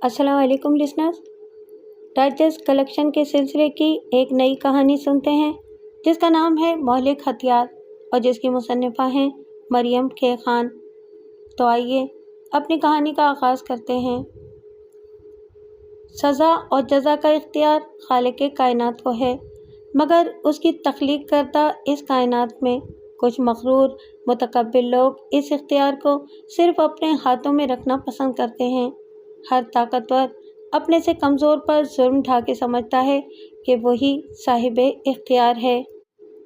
السلام علیکم listeners, digest collection کے سلسلے کی ایک نئی کہانی سنتے ہیں جس کا نام ہے مہلک ہتھیار اور جس کی مصنفہ ہیں مریم کے خان۔ تو آئیے اپنی کہانی کا آغاز کرتے ہیں۔ سزا اور جزا کا اختیار خالق کائنات کو ہے، مگر اس کی تخلیق کردہ اس کائنات میں کچھ مغرور متکبر لوگ اس اختیار کو صرف اپنے ہاتھوں میں رکھنا پسند کرتے ہیں۔ ہر طاقتور اپنے سے کمزور پر ظلم ڈھا کے سمجھتا ہے کہ وہی صاحب اختیار ہے۔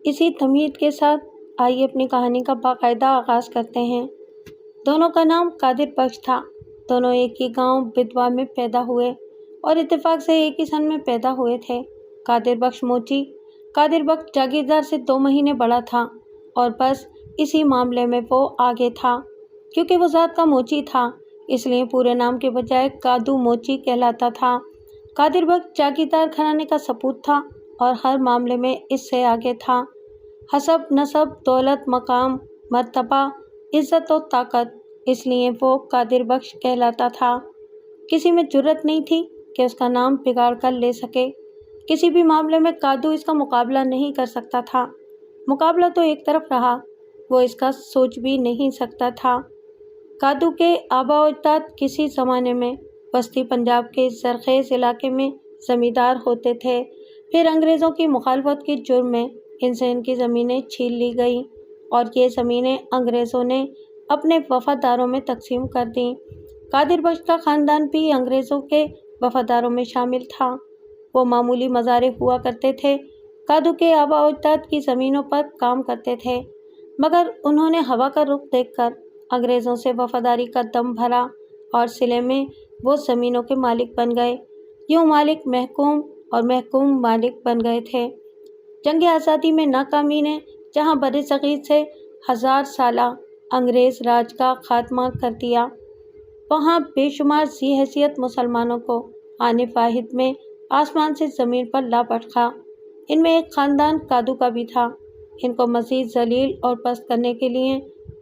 اسی تمہید کے ساتھ آئیے اپنی کہانی کا باقاعدہ آغاز کرتے ہیں۔ دونوں کا نام قادر بخش تھا۔ دونوں ایک ہی گاؤں بدوا میں پیدا ہوئے اور اتفاق سے ایک ہی سن میں پیدا ہوئے تھے۔ قادر بخش موچی۔ قادر بخش جاگیردار سے 2 مہینے بڑا تھا اور بس اسی معاملے میں وہ آگے تھا۔ کیونکہ وہ ذات کا موچی تھا، اس لیے پورے نام کے بجائے کادو موچی کہلاتا تھا۔ قادر بخش جاگیردار گھرانے کا سپوت تھا اور ہر معاملے میں اس سے آگے تھا۔ حسب نسب، دولت، مقام، مرتبہ، عزت و طاقت، اس لیے وہ قادر بخش کہلاتا تھا۔ کسی میں جرأت نہیں تھی کہ اس کا نام بگاڑ کر لے سکے۔ کسی بھی معاملے میں کادو اس کا مقابلہ نہیں کر سکتا تھا۔ مقابلہ تو ایک طرف رہا، وہ اس کا سوچ بھی نہیں سکتا تھا۔ کادو کے آباء و اجداد کسی زمانے میں وسطی پنجاب کے زرخیز علاقے میں زمیندار ہوتے تھے۔ پھر انگریزوں کی مخالفت کے جرم میں ان سے ان کی زمینیں چھین لی گئیں اور یہ زمینیں انگریزوں نے اپنے وفاداروں میں تقسیم کر دیں۔ قادر بخش کا خاندان بھی انگریزوں کے وفاداروں میں شامل تھا۔ وہ معمولی مزارع ہوا کرتے تھے، کادو کے آباء و اجداد کی زمینوں پر کام کرتے تھے، مگر انہوں نے ہوا کا رخ دیکھ کر انگریزوں سے وفاداری کا دم بھرا اور صلے میں وہ زمینوں کے مالک بن گئے۔ یوں مالک محکوم اور محکوم مالک بن گئے تھے۔ جنگ آزادی میں ناکامی نے جہاں بر صغیر سے 1000 سالہ انگریز راج کا خاتمہ کر دیا، وہاں بے شمار ذی حیثیت مسلمانوں کو حانف واحد میں آسمان سے زمین پر لا پٹخا۔ ان میں ایک خاندان کادو کا بھی تھا۔ ان کو مزید ذلیل اور پست کرنے کے لیے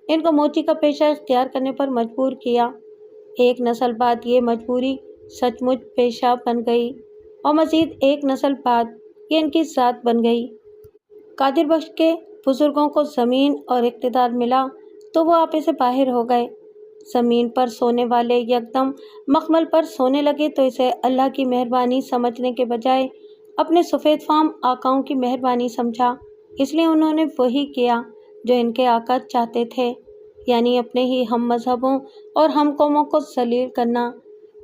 ان کو موچی کا پیشہ اختیار کرنے پر مجبور کیا۔ ایک نسل بعد یہ مجبوری سچ مچ پیشہ بن گئی اور مزید ایک نسل بعد یہ ان کی ذات بن گئی۔ قادر بخش کے بزرگوں کو زمین اور اقتدار ملا تو وہ آپے سے باہر ہو گئے۔ زمین پر سونے والے یکدم مخمل پر سونے لگے تو اسے اللہ کی مہربانی سمجھنے کے بجائے اپنے سفید فام آقاؤں کی مہربانی سمجھا۔ اس لیے انہوں نے وہی کیا جو ان کے آقا چاہتے تھے، یعنی اپنے ہی ہم مذہبوں اور ہم قوموں کو ذلیل کرنا۔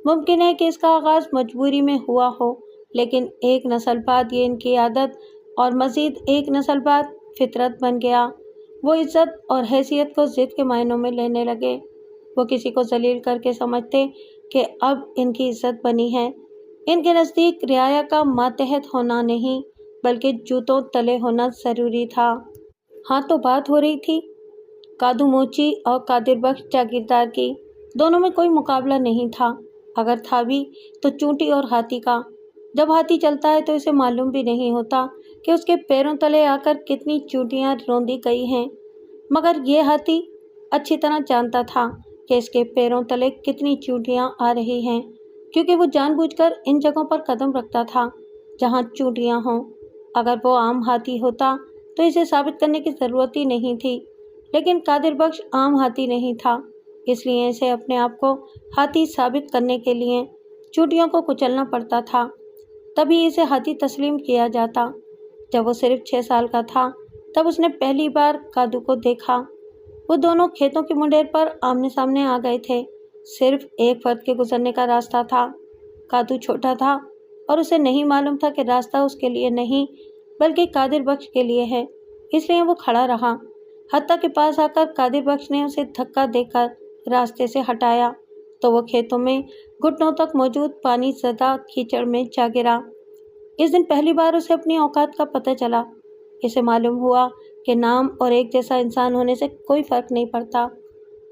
ممکن ہے کہ اس کا آغاز مجبوری میں ہوا ہو، لیکن ایک نسل بعد یہ ان کی عادت اور مزید ایک نسل بعد فطرت بن گیا۔ وہ عزت اور حیثیت کو ضد کے معنوں میں لینے لگے۔ وہ کسی کو ذلیل کر کے سمجھتے کہ اب ان کی عزت بنی ہے۔ ان کے نزدیک رعایا کا ماتحت ہونا نہیں بلکہ جوتوں تلے ہونا ضروری تھا۔ ہاں تو بات ہو رہی تھی کادو موچی اور قادر بخش جاگیردار کی۔ دونوں میں کوئی مقابلہ نہیں تھا، اگر تھا بھی تو چونٹی اور ہاتھی کا۔ جب ہاتھی چلتا ہے تو اسے معلوم بھی نہیں ہوتا کہ اس کے پیروں تلے آ کر کتنی چونٹیاں روندی گئی ہیں، مگر یہ ہاتھی اچھی طرح جانتا تھا کہ اس کے پیروں تلے کتنی چونٹیاں آ رہی ہیں، کیونکہ وہ جان بوجھ کر ان جگہوں پر قدم رکھتا تھا جہاں چونٹیاں ہوں۔ اگر وہ عام ہاتھی ہوتا تو اسے ثابت کرنے کی ضرورت ہی نہیں تھی، لیکن قادر بخش عام ہاتھی نہیں تھا، اس لیے اسے اپنے آپ کو ہاتھی ثابت کرنے کے لیے چونٹیوں کو کچلنا پڑتا تھا، تبھی اسے ہاتھی تسلیم کیا جاتا۔ جب وہ صرف 6 سال کا تھا تب اس نے پہلی بار کادو کو دیکھا۔ وہ دونوں کھیتوں کی منڈیر پر آمنے سامنے آ گئے تھے، صرف ایک فرد کے گزرنے کا راستہ تھا۔ کادو چھوٹا تھا اور اسے نہیں معلوم تھا کہ راستہ اس کے لیے نہیں بلکہ قادر بخش کے لیے ہے، اس لیے وہ کھڑا رہا، حتیٰ کہ پاس آ کر قادر بخش نے اسے دھکا دے کر راستے سے ہٹایا تو وہ کھیتوں میں گھٹنوں تک موجود پانی زدہ کیچڑ میں جا گرا۔ اس دن پہلی بار اسے اپنی اوقات کا پتہ چلا۔ اسے معلوم ہوا کہ نام اور ایک جیسا انسان ہونے سے کوئی فرق نہیں پڑتا،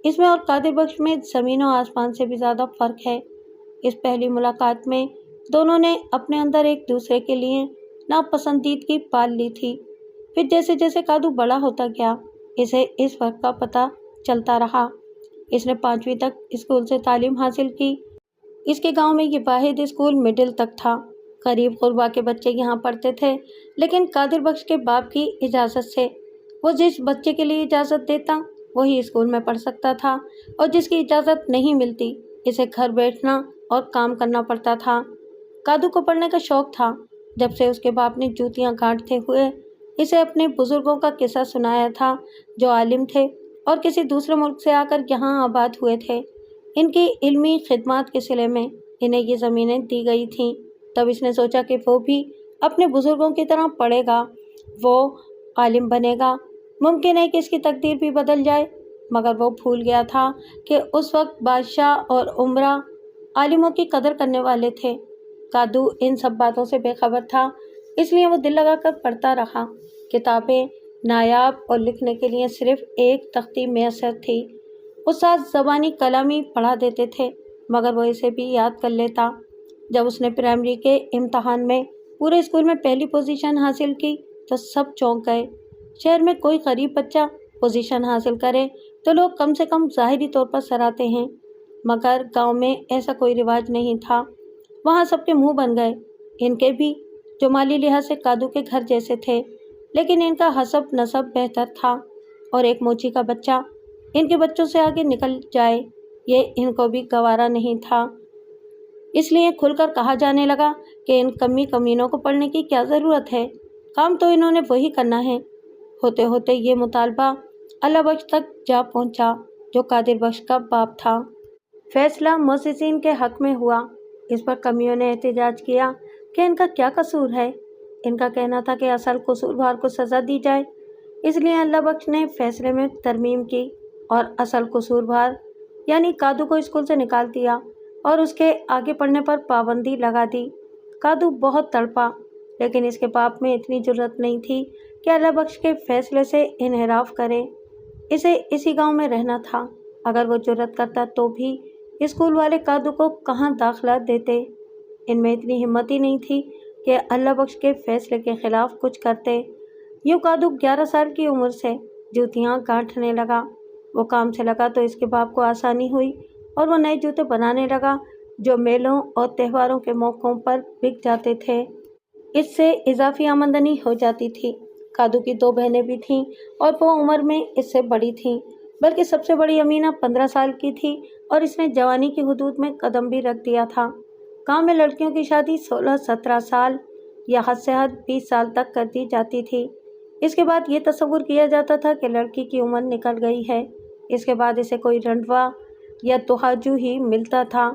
اس میں اور قادر بخش میں زمین و آسمان سے بھی زیادہ فرق ہے۔ اس پہلی ملاقات میں دونوں نے اپنے اندر ایک دوسرے کے لیے ناپسندیدگی پال لی تھی۔ پھر جیسے جیسے کادو بڑا ہوتا گیا اسے اس فرق کا پتہ چلتا رہا۔ اس نے 5ویں تک اسکول سے تعلیم حاصل کی اس کے گاؤں میں یہ واحد اسکول مڈل تک تھا۔ قریب غربا کے بچے یہاں پڑھتے تھے، لیکن قادر بخش کے باپ کی اجازت سے۔ وہ جس بچے کے لیے اجازت دیتا وہی اسکول میں پڑھ سکتا تھا، اور جس کی اجازت نہیں ملتی اسے گھر بیٹھنا اور کام کرنا پڑتا تھا۔ کادو کو پڑھنے کا شوق تھا۔ جب سے اس کے باپ نے جوتیاں گانٹتے ہوئے اسے اپنے بزرگوں کا قصہ سنایا تھا، جو عالم تھے اور کسی دوسرے ملک سے آ کر یہاں آباد ہوئے تھے۔ ان کی علمی خدمات کے صلے میں انہیں یہ زمینیں دی گئی تھیں۔ تب اس نے سوچا کہ وہ بھی اپنے بزرگوں کی طرح پڑھے گا، وہ عالم بنے گا۔ ممکن ہے کہ اس کی تقدیر بھی بدل جائے، مگر وہ بھول گیا تھا کہ اس وقت بادشاہ اور عمرا عالموں کی قدر کرنے والے تھے۔ کادو ان سب باتوں سے بے خبر تھا، اس لیے وہ دل لگا کر پڑھتا رہا۔ کتابیں نایاب اور لکھنے کے لیے صرف ایک تختی میسر تھی۔ استاد زبانی کلامی پڑھا دیتے تھے، مگر وہ اسے بھی یاد کر لیتا۔ جب اس نے پرائمری کے امتحان میں پورے اسکول میں پہلی پوزیشن حاصل کی تو سب چونک گئے۔ شہر میں کوئی غریب بچہ پوزیشن حاصل کرے تو لوگ کم سے کم ظاہری طور پر سراہتے ہیں، مگر گاؤں میں ایسا کوئی رواج نہیں تھا۔ وہاں سب کے منہ بن گئے، ان کے بھی، جو مالی لحاظ سے کادو کے گھر جیسے تھے، لیکن ان کا حسب نسب بہتر تھا، اور ایک موچی کا بچہ ان کے بچوں سے آگے نکل جائے یہ ان کو بھی گوارا نہیں تھا۔ اس لیے کھل کر کہا جانے لگا کہ ان کمینوں کو پڑھنے کی کیا ضرورت ہے، کام تو انہوں نے وہی کرنا ہے۔ ہوتے ہوتے یہ مطالبہ اللہ بخش تک جا پہنچا، جو قادر بخش کا باپ تھا۔ فیصلہ مؤسسین کے حق میں ہوا۔ اس پر کمیوں نے احتجاج کیا کہ ان کا کیا قصور ہے۔ ان کا کہنا تھا کہ اصل قصوروار کو سزا دی جائے۔ اس لیے اللہ بخش نے فیصلے میں ترمیم کی اور اصل قصوروار یعنی کادو کو اسکول سے نکال دیا اور اس کے آگے پڑھنے پر پابندی لگا دی۔ کادو بہت تڑپا، لیکن اس کے باپ میں اتنی جرأت نہیں تھی کہ اللہ بخش کے فیصلے سے انحراف کرے۔ اسے اسی گاؤں میں رہنا تھا۔ اگر وہ جرأت کرتا تو بھی اسکول والے کادو کو کہاں داخلہ دیتے۔ ان میں اتنی ہمت ہی نہیں تھی کہ اللہ بخش کے فیصلے کے خلاف کچھ کرتے۔ یوں کادو 11 سال کی عمر سے جوتیاں گانٹھنے لگا۔ وہ کام سے لگا تو اس کے باپ کو آسانی ہوئی اور وہ نئے جوتے بنانے لگا جو میلوں اور تہواروں کے موقعوں پر بک جاتے تھے۔ اس سے اضافی آمدنی ہو جاتی تھی۔ کادو کی 2 بہنیں بھی تھیں اور وہ عمر میں اس سے بڑی تھیں، بلکہ سب سے بڑی امینہ 15 سال کی تھی اور اس نے جوانی کی حدود میں قدم بھی رکھ دیا تھا۔ گاؤں میں لڑکیوں کی شادی 16-17 سال یا حد سے حد 20 سال تک کر دی جاتی تھی۔ اس کے بعد یہ تصور کیا جاتا تھا کہ لڑکی کی عمر نکل گئی ہے۔ اس کے بعد اسے کوئی رنڈوا یا توحاجو ہی ملتا تھا۔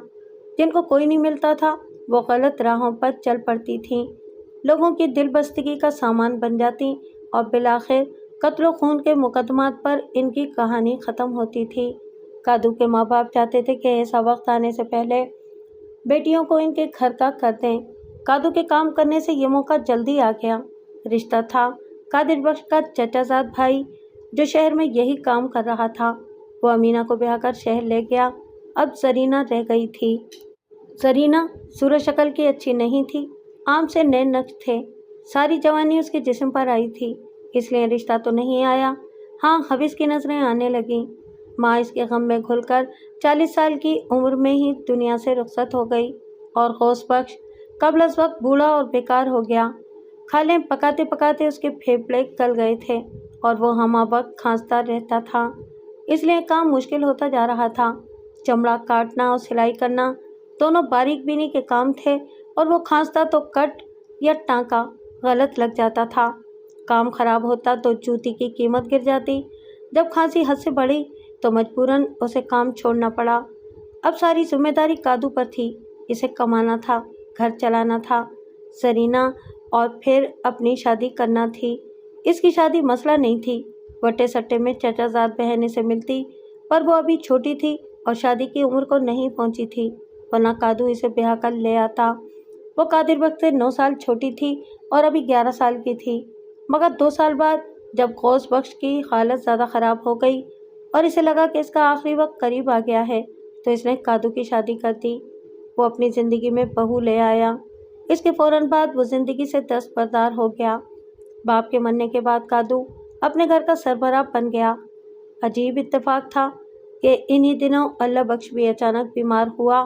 جن کو کوئی نہیں ملتا تھا وہ غلط راہوں پر چل پڑتی تھیں، لوگوں کی دل بستگی کا سامان بن جاتی اور بالآخر قتل و خون کے مقدمات پر ان کی کہانی ختم ہوتی تھی۔ کادو کے ماں باپ چاہتے تھے کہ ایسا وقت آنے سے پہلے بیٹیوں کو ان کے گھر کا کر دیں۔ کادو کے کام کرنے سے یہ موقع جلدی آ گیا۔ رشتہ تھا قادر بخش کا چچا زاد بھائی جو شہر میں یہی کام کر رہا تھا۔ وہ امینہ کو بیاہ کر شہر لے گیا۔ اب زرینہ رہ گئی تھی۔ زرینہ صورت شکل کی اچھی نہیں تھی، عام سے نئے نقش تھے، ساری جوانی اس کے جسم پر آئی تھی، اس لیے رشتہ تو نہیں آیا۔ ہاں، حوث کی نظریں آنے لگیں۔ ماں اس کے غم میں گھل کر 40 سال کی عمر میں ہی دنیا سے رخصت ہو گئی، اور غوث بخش قبل از وقت بوڑھا اور بیکار ہو گیا۔ کھالیں پکاتے پکاتے اس کے پھیپھڑے گل گئے تھے اور وہ ہمہ وقت کھانستا رہتا تھا، اس لیے کام مشکل ہوتا جا رہا تھا۔ چمڑا کاٹنا اور سلائی کرنا دونوں باریک بینی کے کام تھے، اور وہ کھانستا تو کٹ یا ٹانکا غلط لگ جاتا تھا، کام خراب ہوتا تو جوتی کی قیمت گر جاتی۔ جب کھانسی حد سے بڑھی تو مجبوراً اسے کام چھوڑنا پڑا۔ اب ساری ذمہ داری کادو پر تھی، اسے کمانا تھا، گھر چلانا تھا، زرینہ اور پھر اپنی شادی کرنا تھی۔ اس کی شادی مسئلہ نہیں تھی، وٹے سٹے میں چچا زاد بہن سے ملتی، پر وہ ابھی چھوٹی تھی اور شادی کی عمر کو نہیں پہنچی تھی، ورنہ کادو اسے بیاہ کر لے آتا۔ وہ قادر بخش سے 9 سال چھوٹی تھی اور ابھی 11 سال کی تھی، مگر 2 سال بعد جب غوث بخش کی حالت زیادہ خراب ہو گئی اور اسے لگا کہ اس کا آخری وقت قریب آ گیا ہے تو اس نے کادو کی شادی کر دی۔ وہ اپنی زندگی میں بہو لے آیا۔ اس کے فوراً بعد وہ زندگی سے دستبردار ہو گیا۔ باپ کے مرنے کے بعد کادو اپنے گھر کا سربراہ بن گیا۔ عجیب اتفاق تھا کہ انہی دنوں اللہ بخش بھی اچانک بیمار ہوا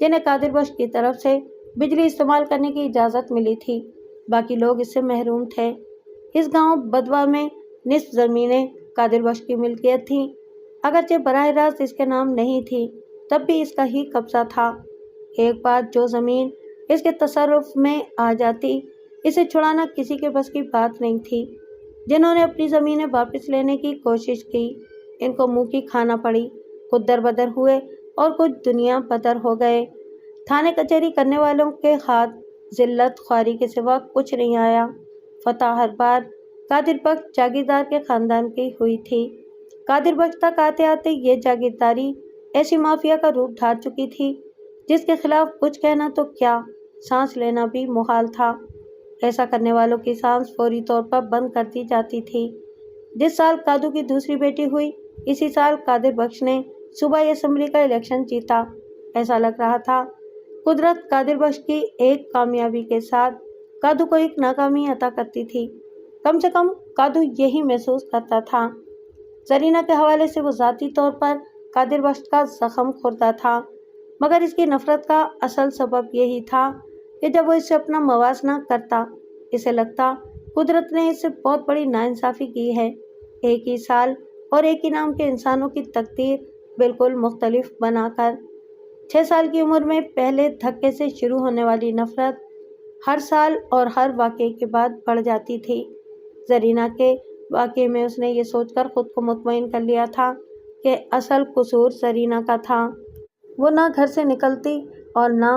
جنہیں قادر بخش کی طرف سے بجلی استعمال کرنے کی اجازت ملی تھی، باقی لوگ اس سے محروم تھے۔ اس گاؤں بدوا میں نصف زمینیں قادر بخش کی ملکیت تھیں، اگرچہ براہ راست اس کے نام نہیں تھی، تب بھی اس کا ہی قبضہ تھا۔ ایک بار جو زمین اس کے تصرف میں آ جاتی، اسے چھڑانا کسی کے بس کی بات نہیں تھی۔ جنہوں نے اپنی زمینیں واپس لینے کی کوشش کی، ان کو منہ کی کھانا پڑی، کچھ در بدر ہوئے اور کچھ دنیا بدر ہو گئے۔ تھانے کچہری کرنے والوں کے ہاتھ ذلت خواری کے سوا کچھ نہیں آیا۔ فتح ہر بار قادر بخش جاگیردار کے خاندان کی ہوئی تھی۔ قادر بخش تک آتے آتے یہ جاگیرداری ایسی مافیا کا روپ دھار چکی تھی جس کے خلاف کچھ کہنا تو کیا، سانس لینا بھی محال تھا۔ ایسا کرنے والوں کی سانس فوری طور پر بند کر دی جاتی تھی۔ جس سال کادو کی دوسری بیٹی ہوئی، اسی سال قادر بخش نے صوبائی اسمبلی کا الیکشن جیتا۔ ایسا لگ رہا تھا قدرت قادر بخش کی ایک کامیابی کے ساتھ کادو کو ایک ناکامی عطا کرتی تھی۔ کم سے کم کادو یہی محسوس کرتا تھا۔ زرینہ کے حوالے سے وہ ذاتی طور پر قادر بخش کا زخم خوردہ تھا، مگر اس کی نفرت کا اصل سبب یہی تھا کہ جب وہ اس سے اپنا موازنہ کرتا، اسے لگتا قدرت نے اس سے بہت بڑی ناانصافی کی ہے۔ ایک ہی سال اور ایک ہی نام کے انسانوں کی تقدیر بالکل مختلف بنا کر 6 سال کی عمر میں پہلے دھکے سے شروع ہونے والی نفرت ہر سال اور ہر واقعے کے بعد بڑھ جاتی تھی۔ زرینہ کے واقعے میں اس نے یہ سوچ کر خود کو مطمئن کر لیا تھا کہ اصل قصور زرینہ کا تھا۔ وہ نہ گھر سے نکلتی اور نہ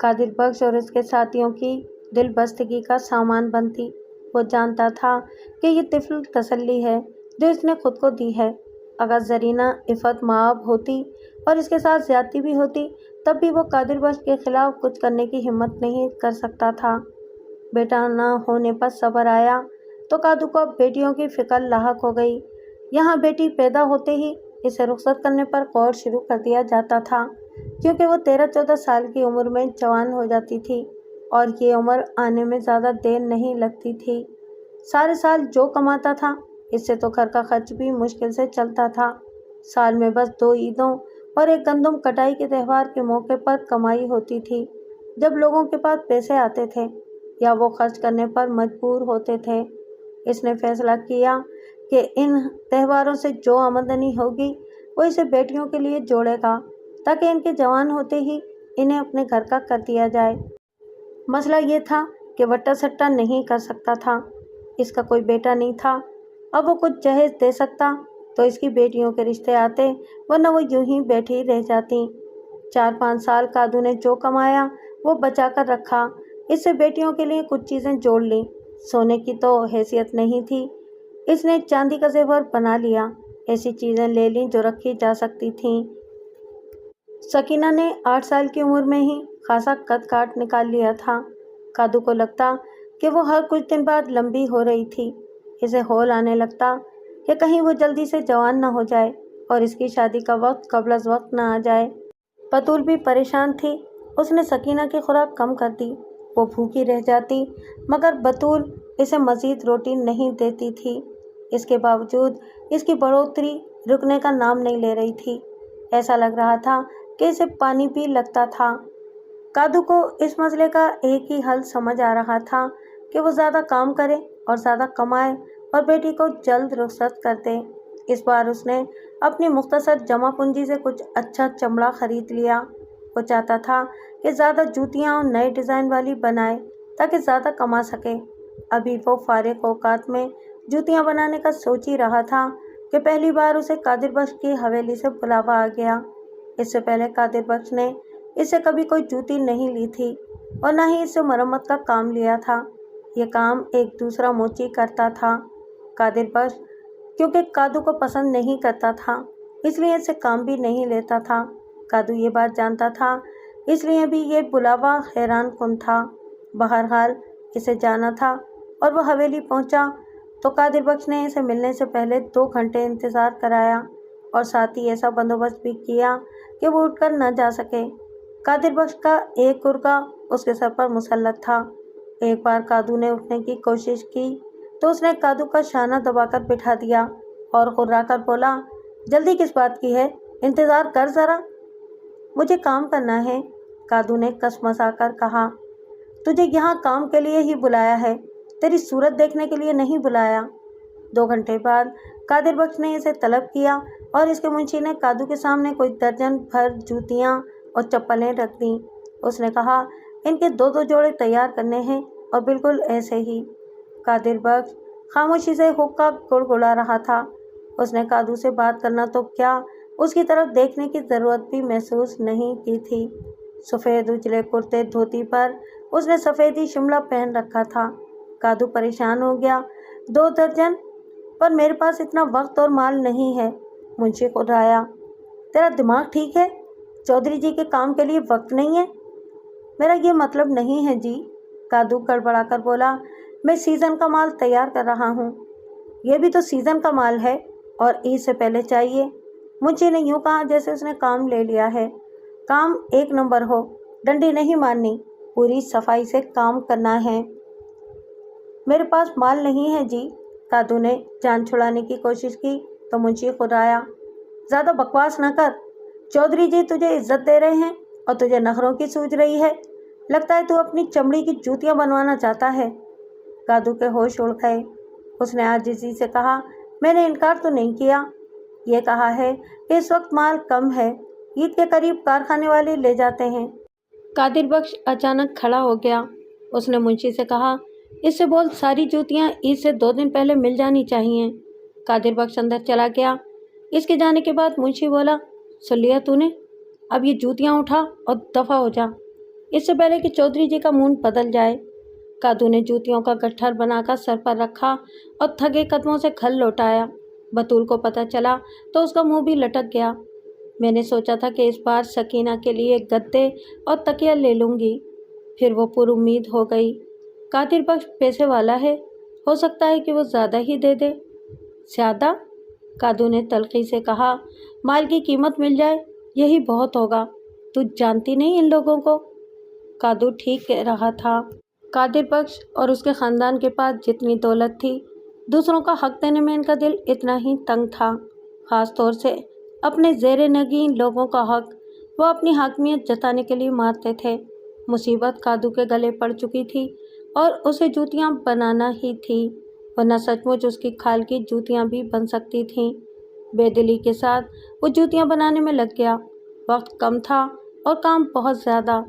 قادر بخش اور اس کے ساتھیوں کی دل بستگی کا سامان بنتی۔ وہ جانتا تھا کہ یہ طفل تسلی ہے جو اس نے خود کو دی ہے۔ اگر زرینہ عفت مآب ہوتی اور اس کے ساتھ زیادتی بھی ہوتی، تب بھی وہ قادر بخش کے خلاف کچھ کرنے کی ہمت نہیں کر سکتا تھا۔ بیٹا نہ ہونے پر صبر آیا تو کادو کو اب بیٹیوں کی فکر لاحق ہو گئی۔ یہاں بیٹی پیدا ہوتے ہی اسے رخصت کرنے پر غور شروع کر دیا جاتا تھا، کیونکہ وہ 13-14 سال کی عمر میں جوان ہو جاتی تھی اور یہ عمر آنے میں زیادہ دیر نہیں لگتی تھی۔ سارے سال جو کماتا تھا، اس سے تو گھر کا خرچ بھی مشکل سے چلتا تھا۔ سال میں بس 2 عیدوں اور ایک گندم کٹائی کے تہوار کے موقع پر کمائی ہوتی تھی، جب لوگوں کے پاس پیسے آتے تھے یا وہ خرچ کرنے پر مجبور ہوتے تھے۔ اس نے فیصلہ کیا کہ ان تہواروں سے جو آمدنی ہوگی وہ اسے بیٹیوں کے لیے جوڑے گا، تاکہ ان کے جوان ہوتے ہی انہیں اپنے گھر کا کر دیا جائے۔ مسئلہ یہ تھا کہ وٹا سٹا نہیں کر سکتا تھا، اس کا کوئی بیٹا نہیں تھا۔ اب وہ کچھ جہیز دے سکتا تو اس کی بیٹیوں کے رشتے آتے، ورنہ وہ یوں ہی بیٹھی رہ جاتی۔ 4-5 سال کادو نے جو کمایا وہ بچا کر رکھا، اس سے بیٹیوں کے لیے کچھ چیزیں جوڑ لیں۔ سونے کی تو حیثیت نہیں تھی، اس نے چاندی کا زیور بنا لیا، ایسی چیزیں لے لیں جو رکھی جا سکتی تھیں۔ سکینہ نے 8 سال کی عمر میں ہی خاصا قد کاٹ نکال لیا تھا۔ کادو کو لگتا کہ وہ ہر کچھ دن بعد لمبی ہو رہی تھی۔ اسے ہول آنے لگتا کہ کہیں وہ جلدی سے جوان نہ ہو جائے اور اس کی شادی کا وقت قبل از وقت نہ آ جائے۔ بطول بھی پریشان تھی، اس نے سکینہ کی خوراک کم کر دی، وہ بھوکی رہ جاتی، مگر بطول اسے مزید روٹی نہیں دیتی تھی۔ اس کے باوجود اس کی بڑھوتری رکنے کا نام نہیں لے رہی تھی۔ ایسا لگ رہا تھا کہ اسے پانی بھی لگتا تھا۔ کادو کو اس مسئلے کا ایک ہی حل سمجھ آ رہا تھا کہ وہ زیادہ کام کرے اور زیادہ کمائے اور بیٹی کو جلد رخصت کر دے۔ اس بار اس نے اپنی مختصر جمع پونجی سے کچھ اچھا چمڑا خرید لیا۔ وہ چاہتا تھا کہ زیادہ جوتیاں اور نئے ڈیزائن والی بنائے تاکہ زیادہ کما سکے۔ ابھی وہ فارغ اوقات میں جوتیاں بنانے کا سوچ ہی رہا تھا کہ پہلی بار اسے قادر بخش کی حویلی سے بلاوا آ گیا۔ اس سے پہلے قادر بخش نے اس سے کبھی کوئی جوتی نہیں لی تھی اور نہ ہی اس سے مرمت کا کام لیا تھا۔ یہ کام ایک دوسرا موچی کرتا تھا۔ قادر بخش کیونکہ کادو کو پسند نہیں کرتا تھا، اس لیے اس سے کام بھی نہیں لیتا تھا۔ کادو یہ بات جانتا تھا، اس لیے بھی یہ بلاوا حیران کن تھا۔ بہرحال اسے جانا تھا اور وہ حویلی پہنچا تو قادر بخش نے اسے ملنے سے پہلے 2 گھنٹے انتظار کرایا اور ساتھ ہی ایسا بندوبست بھی کیا کہ وہ اٹھ کر نہ جا سکے۔ قادر بخش کا ایک گرگا اس کے سر پر مسلط تھا۔ ایک بار کادو نے اٹھنے کی کوشش کی تو اس نے کادو کا شانہ دبا کر بٹھا دیا اور غرا کر بولا، جلدی کس بات کی ہے، انتظار کر ذرا، مجھے کام کرنا ہے۔ کادو نے کسمسا کر کہا، تجھے یہاں کام کے لیے ہی بلایا ہے، تیری صورت دیکھنے کے لیے نہیں بلایا۔ 2 گھنٹے بعد قادر بخش نے اسے طلب کیا اور اس کے منشی نے کادو کے سامنے کوئی درجن بھر جوتیاں اور چپلیں رکھ دیں۔ اس نے کہا، ان کے 2 جوڑے تیار کرنے ہیں اور بالکل ایسے ہی۔ قادر بخش خاموشی سے حقہ گڑگڑا رہا تھا۔ اس نے کادو سے بات کرنا تو کیا، اس کی طرف دیکھنے کی ضرورت بھی محسوس نہیں کی تھی۔ سفید اجلے کرتے دھوتی پر اس نے سفیدی شملہ پہن رکھا تھا۔ کادو پریشان ہو گیا۔ 2 درجن؟ پر میرے پاس اتنا وقت اور مال نہیں ہے۔ منشی خرایا، تیرا دماغ ٹھیک ہے؟ چودھری جی کے کام کے لیے وقت نہیں ہے؟ میرا یہ مطلب نہیں ہے جی، کادو گڑبڑا کر بولا، میں سیزن کا مال تیار کر رہا ہوں۔ یہ بھی تو سیزن کا مال ہے اور عید سے پہلے چاہیے۔ منشی نے یوں کہا جیسے اس نے کام لے لیا ہے۔ کام 1 نمبر ہو، ڈنڈی نہیں مارنی، پوری صفائی سے کام کرنا ہے۔ میرے پاس مال نہیں ہے جی۔ کادو نے جان چھڑانے کی کوشش کی تو منشی خرایا، زیادہ بکواس نہ کر، چودھری جی تجھے عزت دے رہے ہیں اور تجھے نخروں کی سوجھ رہی ہے۔ لگتا ہے تو اپنی چمڑی کی جوتیاں بنوانا چاہتا ہے۔ کادو کے ہوش اڑ گئے۔ اس نے عاجزی سے کہا، میں نے انکار تو نہیں کیا، یہ کہا ہے کہ اس وقت مال کم ہے، عید کے قریب کارخانے والے لے جاتے ہیں۔ قادر بخش اچانک کھڑا ہو گیا۔ اس نے منشی سے کہا، اس سے بول ساری جوتیاں عید سے 2 دن پہلے مل جانی چاہیے۔ قادر بخش اندر چلا گیا۔ اس کے جانے کے بعد منشی بولا، سن لیا تو نے؟ اب یہ جوتیاں اٹھا اور دفع ہو جا، اس سے پہلے کہ چودھری جی کا مون بدل جائے۔ کادو نے جوتیوں کا گٹھر بنا کر سر پر رکھا اور تھگے قدموں سے گھر لوٹایا۔ بطول کو پتہ چلا تو اس کا منہ بھی لٹک گیا۔ میں نے سوچا تھا کہ اس بار سکینہ کے لیے گدے اور تکیہ لے لوں گی، پھر وہ پر امید ہو گئی۔ قادر بخش پیسے والا ہے، ہو سکتا ہے کہ وہ زیادہ ہی دے دے۔ زیادہ؟ کادو نے تلخی سے کہا، مال کی قیمت مل جائے یہی بہت ہوگا، تو جانتی نہیں ان لوگوں کو۔ کادو ٹھیک کہہ رہا تھا۔ قادر بخش اور اس کے خاندان کے پاس جتنی دولت تھی، دوسروں کا حق دینے میں ان کا دل اتنا ہی تنگ تھا، خاص طور سے اپنے زیر نگین لوگوں کا حق وہ اپنی حاکمیت جتانے کے لیے مارتے تھے۔ مصیبت کادو کے گلے پڑ چکی تھی اور اسے جوتیاں بنانا ہی تھی، ورنہ سچ مچ اس کی کھال کی جوتیاں بھی بن سکتی تھیں۔ بے دلی کے ساتھ وہ جوتیاں بنانے میں لگ گیا۔ وقت کم تھا اور کام بہت زیادہ۔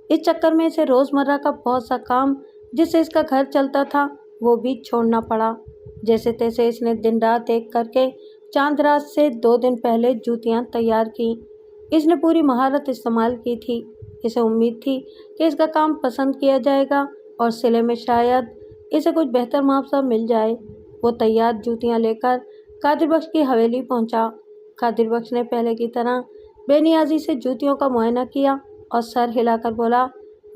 اس چکر میں اسے روزمرہ کا بہت سا کام جس سے اس کا گھر چلتا تھا وہ بھی چھوڑنا پڑا۔ جیسے تیسے اس نے دن رات ایک کر کے چاند رات سے 2 دن پہلے جوتیاں تیار کیں۔ اس نے پوری مہارت استعمال کی تھی۔ اسے امید تھی کہ اس کا کام پسند کیا جائے گا اور صلے میں شاید اسے کچھ بہتر معاوضہ مل جائے۔ وہ تیار جوتیاں لے کر قادر بخش کی حویلی پہنچا۔ قادر بخش نے پہلے کی طرح بے نیازی سے جوتیوں کا معائنہ کیا اور سر ہلا کر بولا،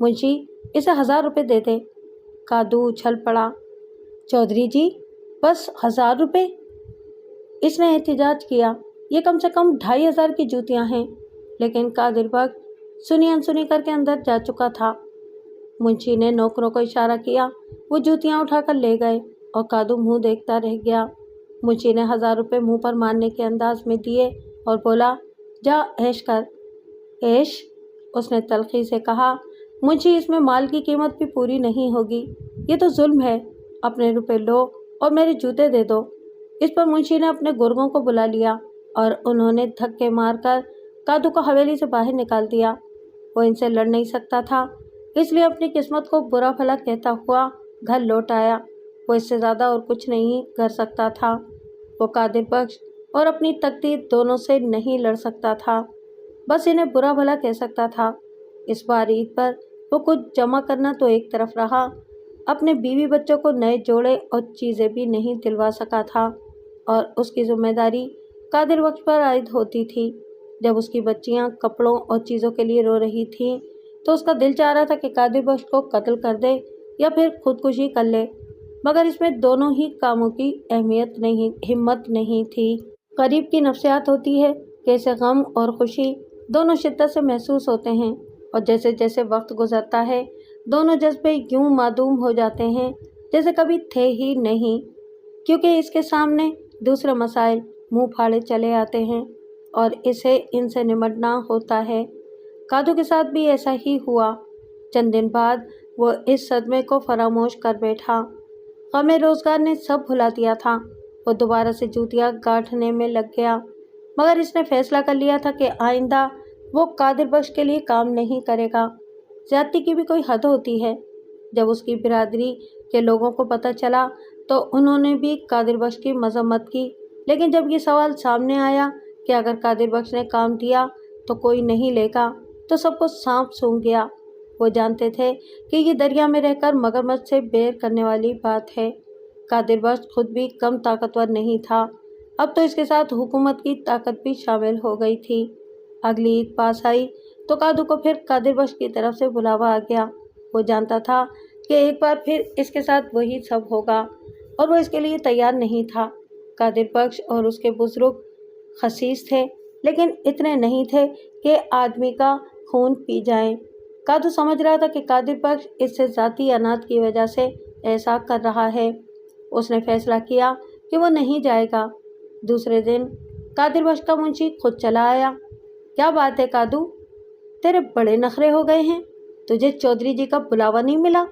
منشی اسے 1000 روپے دے دے۔ کادو اچھل پڑا، چودھری جی بس 1000 روپے؟ اس نے احتجاج کیا، یہ کم سے کم 2500 کی جوتیاں ہیں۔ لیکن قادر بخش سنی انسنی کر کے اندر جا چکا تھا۔ منشی نے نوکروں کو اشارہ کیا، وہ جوتیاں اٹھا کر لے گئے اور کادو منہ دیکھتا رہ گیا۔ منشی نے 1000 روپے منہ پر مارنے کے انداز میں دیے اور بولا، جا عیش کر۔ عیش؟ اس نے تلخی سے کہا، منشی اس میں مال کی قیمت بھی پوری نہیں ہوگی، یہ تو ظلم ہے، اپنے روپے لو اور میرے جوتے دے دو۔ اس پر منشی نے اپنے گرگوں کو بلا لیا اور انہوں نے دھکے مار کر کادو کو حویلی سے باہر نکال دیا۔ وہ ان سے لڑ نہیں سکتا تھا، اس لیے اپنی قسمت کو برا بھلا کہتا ہوا گھر لوٹ آیا۔ وہ اس سے زیادہ اور کچھ نہیں کر سکتا تھا۔ وہ قادر بخش اور اپنی تقدیر دونوں سے نہیں لڑ سکتا تھا، بس انہیں برا بھلا کہہ سکتا تھا۔ اس بار عید پر وہ کچھ جمع کرنا تو ایک طرف رہا، اپنے بیوی بچوں کو نئے جوڑے اور چیزیں بھی نہیں دلوا سکا تھا، اور اس کی ذمہ داری قادر بخش پر عائد ہوتی تھی۔ جب اس کی بچیاں کپڑوں اور چیزوں کے لیے رو رہی تھیں تو اس کا دل چاہ رہا تھا کہ قادر بخش کو قتل کر دے یا پھر خودکشی کر لے، مگر اس میں دونوں ہی کاموں کی ہمت نہیں تھی۔ غریب کی نفسیات ہوتی ہے کہ اسے غم اور خوشی دونوں شدت سے محسوس ہوتے ہیں، اور جیسے جیسے وقت گزرتا ہے دونوں جذبے یوں معدوم ہو جاتے ہیں جیسے کبھی تھے ہی نہیں، کیونکہ اس کے سامنے دوسرے مسائل منہ پھاڑے چلے آتے ہیں اور اسے ان سے نمٹنا ہوتا ہے۔ کادو کے ساتھ بھی ایسا ہی ہوا۔ چند دن بعد وہ اس صدمے کو فراموش کر بیٹھا۔ غم روزگار نے سب بھلا دیا تھا۔ وہ دوبارہ سے جوتیاں گاٹھنے میں لگ گیا، مگر اس نے فیصلہ کر لیا تھا کہ آئندہ وہ قادر بخش کے لیے کام نہیں کرے گا۔ زیادتی کی بھی کوئی حد ہوتی ہے۔ جب اس کی برادری کے لوگوں کو پتہ چلا تو انہوں نے بھی قادر بخش کی مذمت کی، لیکن جب یہ سوال سامنے آیا کہ اگر قادر بخش نے کام دیا تو کوئی نہیں لے گا تو سب کو سانپ سونگھ گیا۔ وہ جانتے تھے کہ یہ دریا میں رہ کر مگرمچھ سے بیر کرنے والی بات ہے۔ قادر بخش خود بھی کم طاقتور نہیں تھا، اب تو اس کے ساتھ حکومت کی طاقت بھی شامل ہو گئی تھی۔ اگلی عید پاس آئی تو کادو کو پھر قادر بخش کی طرف سے بلاوا آ گیا۔ وہ جانتا تھا کہ ایک بار پھر اس کے ساتھ وہی سب ہوگا اور وہ اس کے لیے تیار نہیں تھا۔ قادر بخش اور اس کے بزرگ خسیس تھے، لیکن اتنے نہیں تھے کہ آدمی کا خون پی جائیں۔ کادو سمجھ رہا تھا کہ قادر بخش اس سے ذاتی اناج کی وجہ سے ایسا کر رہا ہے۔ اس نے فیصلہ کیا کہ وہ نہیں جائے گا۔ دوسرے دن قادر بخش کا منشی خود چلا آیا۔ کیا بات ہے کادو، تیرے بڑے نخرے ہو گئے ہیں، تجھے چودھری جی کا بلاوا نہیں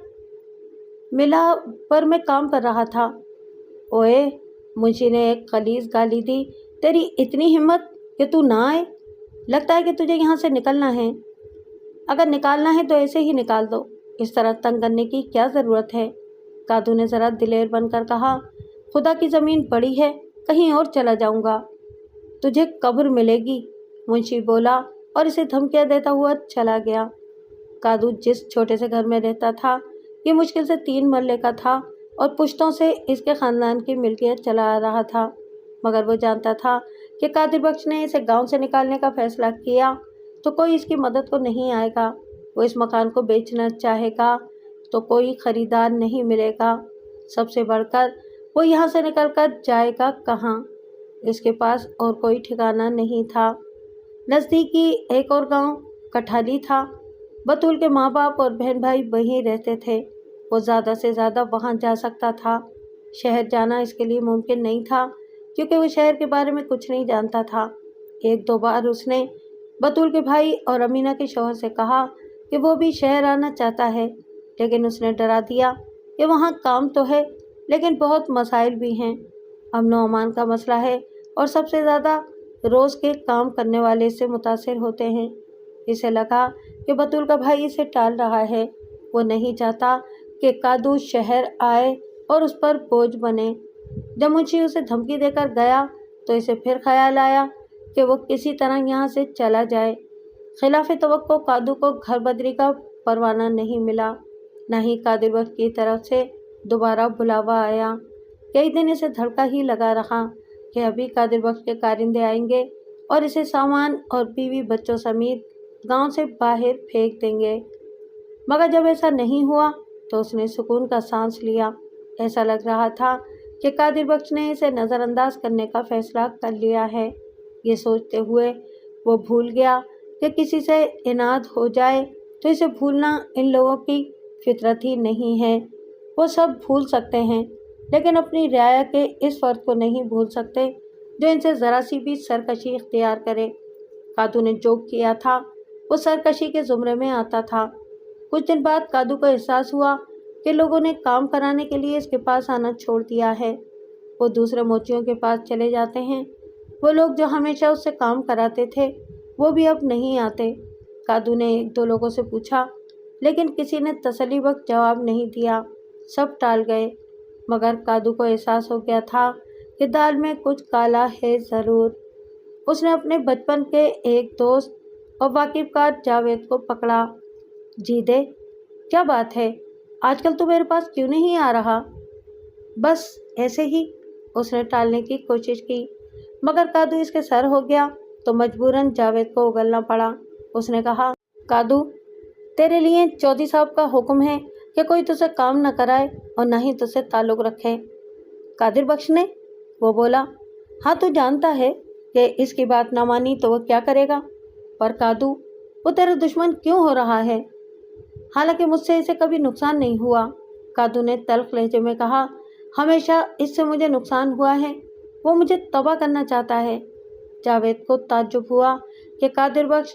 ملا پر میں کام کر رہا تھا۔ اوئے، منشی نے ایک غلیظ گالی دی، تیری اتنی ہمت کہ تو نہ آئے؟ لگتا ہے کہ تجھے یہاں سے نکلنا ہے۔ اگر نکالنا ہے تو ایسے ہی نکال دو، اس طرح تنگ کرنے کی کیا ضرورت ہے؟ کادو نے ذرا دلیر بن کر کہا، خدا کی زمین بڑی ہے، کہیں اور چلا جاؤں گا، تجھے قبر ملے گی۔ منشی بولا اور اسے دھمکیاں دیتا ہوا چلا گیا۔ کادو جس چھوٹے سے گھر میں رہتا تھا یہ مشکل سے 3 مرلے کا تھا اور پشتوں سے اس کے خاندان کی ملکیت چلا آ رہا تھا، مگر وہ جانتا تھا کہ قادر بخش نے اسے گاؤں سے نکالنے کا فیصلہ کیا تو کوئی اس کی مدد کو نہیں آئے گا۔ وہ اس مکان کو بیچنا چاہے گا تو کوئی خریدار نہیں ملے گا۔ سب سے بڑھ کر وہ یہاں سے نکل کر جائے گا کہاں؟ اس کے پاس اور کوئی ٹھکانہ نہیں تھا۔ نزدیکی ایک اور گاؤں کٹھالی تھا۔ بطول کے ماں باپ اور بہن بھائی وہیں رہتے تھے۔ وہ زیادہ سے زیادہ وہاں جا سکتا تھا۔ شہر جانا اس کے لیے ممکن نہیں تھا کیونکہ وہ شہر کے بارے میں کچھ نہیں جانتا تھا۔ 1-2 بار اس نے بطول کے بھائی اور امینہ کے شوہر سے کہا کہ وہ بھی شہر آنا چاہتا ہے، لیکن اس نے ڈرا دیا کہ وہاں کام تو ہے لیکن بہت مسائل بھی ہیں۔ امن و امان کا مسئلہ ہے اور سب سے زیادہ روز کے کام کرنے والے اس سے متاثر ہوتے ہیں۔ اسے لگا کہ بطول کا بھائی اسے ٹال رہا ہے۔ وہ نہیں چاہتا کہ کادو شہر آئے اور اس پر بوجھ بنے۔ جب منشی اسے دھمکی دے کر گیا تو اسے پھر خیال آیا کہ وہ کسی طرح یہاں سے چلا جائے۔ خلاف توقع کادو کو گھر بدری کا پروانہ نہیں ملا، نہ ہی قادر بخش کی طرف سے دوبارہ بلاوا آیا۔ کئی دن اسے دھڑکا ہی لگا رہا کہ ابھی قادر بخش کے کارندے آئیں گے اور اسے سامان اور بیوی بچوں سمیت گاؤں سے باہر پھینک دیں گے، مگر جب ایسا نہیں ہوا تو اس نے سکون کا سانس لیا۔ ایسا لگ رہا تھا کہ قادر بخش نے اسے نظر انداز کرنے کا فیصلہ کر لیا ہے۔ یہ سوچتے ہوئے وہ بھول گیا کہ کسی سے اناد ہو جائے تو اسے بھولنا ان لوگوں کی فطرت ہی نہیں ہے۔ وہ سب بھول سکتے ہیں لیکن اپنی رعایا کے اس فرد کو نہیں بھول سکتے جو ان سے ذرا سی بھی سرکشی اختیار کرے۔ کادو نے جو کیا تھا وہ سرکشی کے زمرے میں آتا تھا۔ کچھ دن بعد کادو کو احساس ہوا کہ لوگوں نے کام کرانے کے لیے اس کے پاس آنا چھوڑ دیا ہے۔ وہ دوسرے موچیوں کے پاس چلے جاتے ہیں۔ وہ لوگ جو ہمیشہ اس سے کام کراتے تھے وہ بھی اب نہیں آتے۔ کادو نے 1-2 لوگوں سے پوچھا لیکن کسی نے تسلی بخش جواب نہیں دیا، سب ٹال گئے۔ مگر کادو کو احساس ہو گیا تھا کہ دال میں کچھ کالا ہے ضرور۔ اس نے اپنے بچپن کے ایک دوست اور واقف کار جاوید کو پکڑا۔ جیدے، کیا بات ہے؟ آج کل تو میرے پاس کیوں نہیں آ رہا؟ بس ایسے ہی، اس نے ٹالنے کی کوشش کی، مگر کادو اس کے سر ہو گیا تو مجبوراً جاوید کو اگلنا پڑا۔ اس نے کہا، کادو، تیرے لیے چودھری صاحب کا حکم ہے کہ کوئی تجھے کام نہ کرائے اور نہ ہی تجھ سے تعلق رکھے۔ قادر بخش نے؟ وہ بولا، ہاں تو جانتا ہے کہ اس کی بات نہ مانی تو وہ کیا کرے گا، پر کادو وہ تیرا دشمن کیوں ہو رہا ہے؟ حالانکہ مجھ سے اسے کبھی نقصان نہیں ہوا، کادو نے تلخ لہجے میں کہا، ہمیشہ اس سے مجھے نقصان ہوا ہے، وہ مجھے تباہ کرنا چاہتا ہے۔ جاوید کو تعجب ہوا کہ قادر بخش